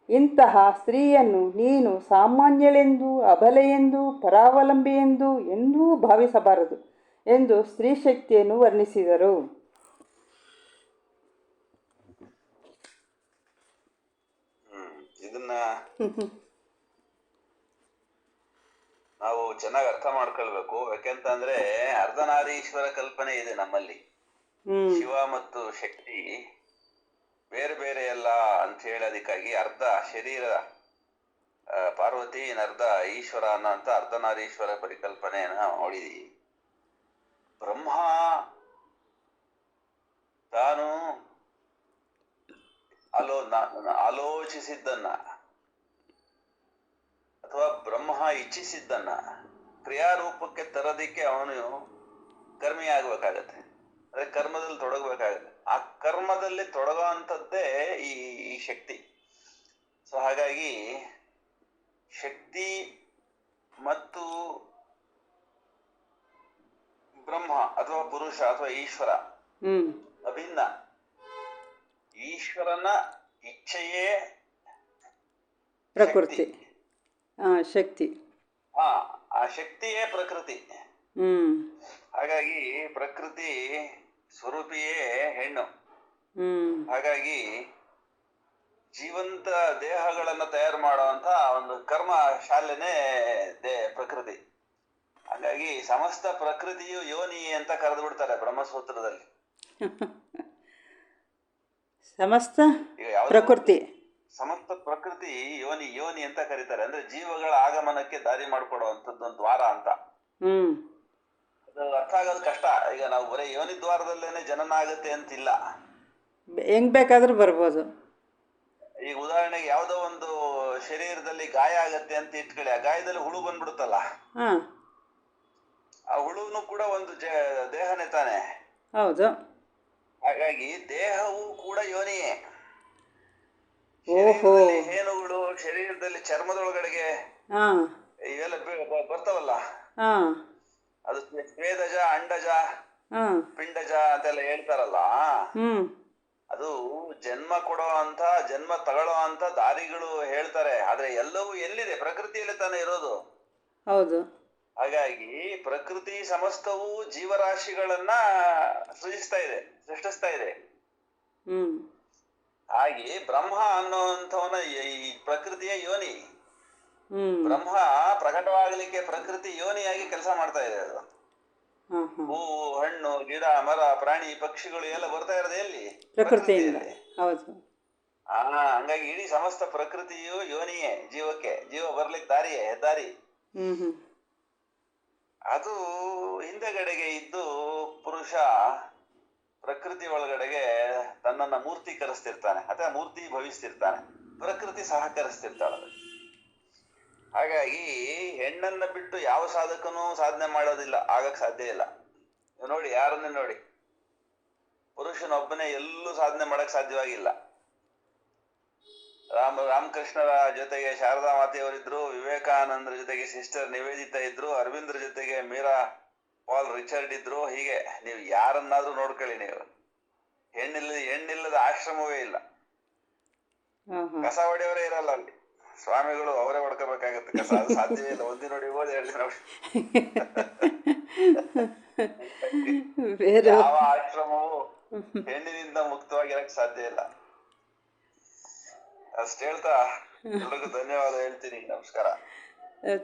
ಇಂತಹ ಸ್ತ್ರೀಯನ್ನು ನೀನು ಸಾಮಾನ್ಯಳೆಂದು, ಅಬಲೆಯೆಂದು, ಪರಾವಲಂಬಿಯೆಂದು ಎಂದೂ ಭಾವಿಸಬಾರದು ಎಂದು ಸ್ತ್ರೀ ಶಕ್ತಿಯನ್ನು ವರ್ಣಿಸಿದರು. ಇದನ್ನ ನಾವು ಚೆನ್ನಾಗಿ ಅರ್ಥ ಮಾಡ್ಕೊಳ್ಬೇಕು. ಯಾಕೆಂತಂದ್ರೆ ಅರ್ಧನಾರೀಶ್ವರ ಕಲ್ಪನೆ ಇದೆ ನಮ್ಮಲ್ಲಿ. ಶಿವ ಮತ್ತು ಶಕ್ತಿ ಬೇರೆ ಬೇರೆ ಅಲ್ಲ ಅಂತ ಹೇಳೋದಕ್ಕಾಗಿ ಅರ್ಧ ಶರೀರ ಪಾರ್ವತಿ ಅರ್ಧ ಈಶ್ವರ ಅನ್ನೋಂಥ ಅರ್ಧನಾರೀಶ್ವರ ಪರಿಕಲ್ಪನೆಯನ್ನ ನೋಡಿದೀವಿ. ಬ್ರಹ್ಮ ತಾನು ಆಲೋಚಿಸಿದ್ದನ್ನ ಅಥವಾ ಬ್ರಹ್ಮ ಇಚ್ಛಿಸಿದ್ದನ್ನ ಕ್ರಿಯಾರೂಪಕ್ಕೆ ತರೋದಿಕ್ಕೆ ಅವನು ಕರ್ಮಿ ಆಗ್ಬೇಕಾಗತ್ತೆ. ಅಂದ್ರೆ ಕರ್ಮದಲ್ಲಿ ತೊಡಗಬೇಕಾಗತ್ತೆ. ಆ ಕರ್ಮದಲ್ಲಿ ತೊಡಗೋ ಅಂಥದ್ದೇ ಈ ಶಕ್ತಿ. ಸೊ ಹಾಗಾಗಿ ಶಕ್ತಿ ಮತ್ತು ಬ್ರಹ್ಮ ಅಥವಾ ಪುರುಷ ಅಥವಾ ಈಶ್ವರ ಅಭಿನ್ನ. ಈಶ್ವರನ ಇಚ್ಛೆಯೇ ಪ್ರಕೃತಿ, ಶಕ್ತಿ. ಆ ಶಕ್ತಿಯೇ ಪ್ರಕೃತಿ. ಹಾಗಾಗಿ ಪ್ರಕೃತಿ ಸ್ವರೂಪಿಯೇ ಹೆಣ್ಣು. ಹಾಗಾಗಿ ಜೀವಂತ ದೇಹಗಳನ್ನ ತಯಾರು ಮಾಡುವಂತ ಒಂದು ಕರ್ಮ ಶಾಲೆನೇ ಪ್ರಕೃತಿ. ಹಾಗಾಗಿ ಸಮಸ್ತ ಪ್ರಕೃತಿಯು ಯೋನಿ ಅಂತ ಕರೆದು ಬಿಡ್ತಾರೆ ಬ್ರಹ್ಮಸೂತ್ರದಲ್ಲಿ. ಸಮಸ್ತ ಪ್ರಕೃತಿ ಸಮಸ್ತ ಪ್ರಕೃತಿ ಯೋನಿ ಅಂತ ಕರೀತಾರೆ. ಅಂದ್ರೆ ಜೀವಗಳ ಆಗಮನಕ್ಕೆ ದಾರಿ ಮಾಡ್ಕೊಡುವಂಥದ್ದು ಒಂದು ದ್ವಾರ ಅಂತ. ಅದು ಅರ್ಥ ಆಗೋದು ಕಷ್ಟ. ಈಗ ನಾವು ಬರೀ ಯೋನಿ ದ್ವಾರದಲ್ಲೇನೆ ಜನನ ಆಗುತ್ತೆ ಅಂತಿಲ್ಲ. ಹೆಂಗ್ ಬೇಕಾದ್ರೂ ಬರ್ಬೋದು. ಈಗ ಉದಾಹರಣೆಗೆ ಯಾವುದೋ ಒಂದು ಶರೀರದಲ್ಲಿ ಗಾಯ ಆಗತ್ತೆ ಅಂತ ಇಟ್ಕೊಳ್ಳಿ. ಆ ಗಾಯದಲ್ಲಿ ಹುಳು ಬಂದ್ಬಿಡುತ್ತಲ್ಲ, ಆ ಹುಳುನು ಕೂಡ ಒಂದು ದೇಹನೇ ತಾನೆ. ಹೌದು. ಹಾಗಾಗಿ ದೇಹವು ಕೂಡ ಯೋನಿಯೇ. ಶರೀರದಲ್ಲಿ ಹೇನುಗಳು, ಶರೀರದಲ್ಲಿ ಚರ್ಮದೊಳಗಡೆಗೆ ಇವೆಲ್ಲ ಬರ್ತಾವಲ್ಲ, ಅದು ಸ್ವೇದಜ, ಅಂಡಜ, ಪಿಂಡಜ ಅಂತೆಲ್ಲ ಹೇಳ್ತಾರಲ್ಲ. ಅದು ಜನ್ಮ ಕೊಡೋ ಅಂತ, ಜನ್ಮ ತಗೊಳ್ಳೋ ಅಂತ ದಾರಿಗಳು ಹೇಳ್ತಾರೆ. ಆದ್ರೆ ಎಲ್ಲವೂ ಎಲ್ಲಿದೆ? ಪ್ರಕೃತಿಯಲ್ಲಿ ತಾನೇ ಇರೋದು. ಹೌದು. ಹಾಗಾಗಿ ಪ್ರಕೃತಿ ಸಮಸ್ತವೂ ಜೀವರಾಶಿಗಳನ್ನ ಸೃಷ್ಟಿಸ್ತಾ ಇದೆ. ಹಾಗೆ ಬ್ರಹ್ಮ ಅನ್ನುವಂಥವನ ಈ ಪ್ರಕೃತಿಯ ಯೋನಿ. ಬ್ರಹ್ಮ ಪ್ರಕಟವಾಗಲಿಕ್ಕೆ ಪ್ರಕೃತಿ ಯೋನಿಯಾಗಿ ಕೆಲಸ ಮಾಡ್ತಾ ಇದೆ. ಅದು ಹೂವು, ಹಣ್ಣು, ಗಿಡ, ಮರ, ಪ್ರಾಣಿ, ಪಕ್ಷಿಗಳು ಎಲ್ಲ ಬರ್ತಾ ಇರೋದು ಎಲ್ಲಿ? ಪ್ರಕೃತಿಯಲ್ಲಿ. ಹಂಗಾಗಿ ಇಡೀ ಸಮಸ್ತ ಪ್ರಕೃತಿಯು ಯೋನಿಯೇ ಜೀವಕ್ಕೆ. ಜೀವ ಬರ್ಲಿಕ್ಕೆ ದಾರಿಯೇ, ಹೆದ್ದಾರಿ. ಅದು ಹಿಂದೆಗಡೆಗೆ ಇದ್ದು ಪುರುಷ ಪ್ರಕೃತಿ ಒಳಗಡೆಗೆ ತನ್ನನ್ನ ಮೂರ್ತೀಕರಿಸ್ತಿರ್ತಾನೆ ಅಥವಾ ಮೂರ್ತಿ ಭವಿಸ್ತಿರ್ತಾನೆ. ಪ್ರಕೃತಿ ಸಹಕರಿಸ್ತಿರ್ತಾಳೆ. ಹಾಗಾಗಿ ಹೆಣ್ಣನ್ನ ಬಿಟ್ಟು ಯಾವ ಸಾಧಕನೂ ಸಾಧನೆ ಮಾಡೋದಿಲ್ಲ, ಆಗಕ್ ಸಾಧ್ಯ ಇಲ್ಲ. ನೋಡಿ, ಯಾರನ್ನೇ ನೋಡಿ, ಪುರುಷನೊಬ್ಬನೇ ಎಲ್ಲೂ ಸಾಧನೆ ಮಾಡಕ್ ಸಾಧ್ಯವಾಗಿಲ್ಲ. ರಾಮಕೃಷ್ಣರ ಜೊತೆಗೆ ಶಾರದಾ ಮಾತೆಯವರಿದ್ರು, ವಿವೇಕಾನಂದರ ಜೊತೆಗೆ ಸಿಸ್ಟರ್ ನಿವೇದಿತಾ ಇದ್ರು, ಅರವಿಂದ್ರ ಜೊತೆಗೆ ಮೀರಾ ಪಾಲ್ ರಿಚರ್ಡ್ ಇದ್ರು. ಹೀಗೆ ನೀವು ಯಾರನ್ನಾದ್ರೂ ನೋಡ್ಕೊಳ್ಳಿ, ನೀವು ಹೆಣ್ಣಿಲ್ಲದ ಆಶ್ರಮವೇ ಇಲ್ಲ. ಹಾಂ ಹಾಂ ಕಸ ಹೊಡೆಯವರೇ ಇರಲ್ಲ ಅಲ್ಲಿ, ಸ್ವಾಮಿಗಳು ಅವರೇ ಹೊಡ್ಕೋಬೇಕಾಗತ್ತೆ ಕಸ. ಅದು ಸಾಧ್ಯವೇ ಇಲ್ಲ. ಒಂದಿನ ಹೊಡಿಬೋದು, 2 ದಿನ ಬೇರೆ ಯಾವ ಆಶ್ರಮವು ಹೆಣ್ಣಿನಿಂದ ಮುಕ್ತವಾಗಿರಕ್ ಸಾಧ್ಯ ಇಲ್ಲ. ಅಷ್ಟು ಹೇಳ್ತಾ ಎಲ್ರಿಗೂ ಧನ್ಯವಾದ ಹೇಳ್ತೀನಿ. ನಮಸ್ಕಾರ.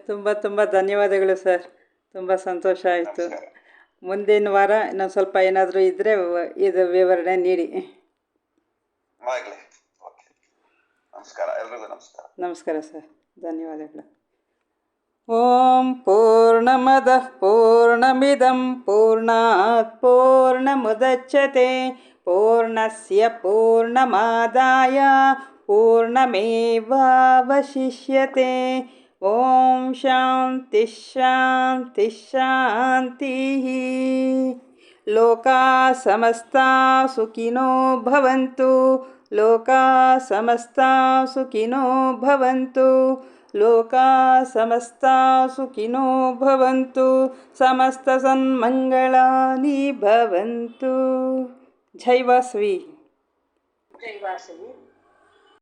ತುಂಬ ತುಂಬ ಧನ್ಯವಾದಗಳು ಸರ್, ತುಂಬ ಸಂತೋಷ ಆಯಿತು. ನಮಸ್ಕಾರ. ಮುಂದಿನ ವಾರ ಇನ್ನೊಂದು ಸ್ವಲ್ಪ ಏನಾದರೂ ಇದ್ದರೆ ಇದು ವಿವರಣೆ ನೀಡಿ. ಆಗ್ಲಿ. ಓಕೆ, ನಮಸ್ಕಾರ. ಎಲ್ರಿಗೂ ನಮಸ್ಕಾರ. ನಮಸ್ಕಾರ ಸರ್, ಧನ್ಯವಾದಗಳು. ಓಂ ಪೂರ್ಣಮದಃ ಪೂರ್ಣಮಿದಂ ಪೂರ್ಣಾತ್ ಪೂರ್ಣಮುದಚ್ಯತೆ ಪೂರ್ಣಸ್ಯ ಪೂರ್ಣಮಾದಾಯ ಪೂರ್ಣಮೇವಾವಶಿಷ್ಯತೆ. ಓಂ ಶಾಂತಿ ಶಾಂತಿ ಶಾಂತಿ. ಲೋಕಾ ಸಮಸ್ತಾ ಸುಖಿನೋ ಭವಂತು. ಲೋಕಾ ಸಮಸ್ತಾ ಸುಖಿನೋ ಭವಂತು. ಲೋಕಾ ಸಮಸ್ತಾ ಸುಖಿನೋ ಭವಂತು. ಸಮಸ್ತ ಸನ್ಮಂಗಳಾನಿ ಭವಂತು. ಜೈ ವಾಸವಿ. ಜೈ ವಾಸವಿ.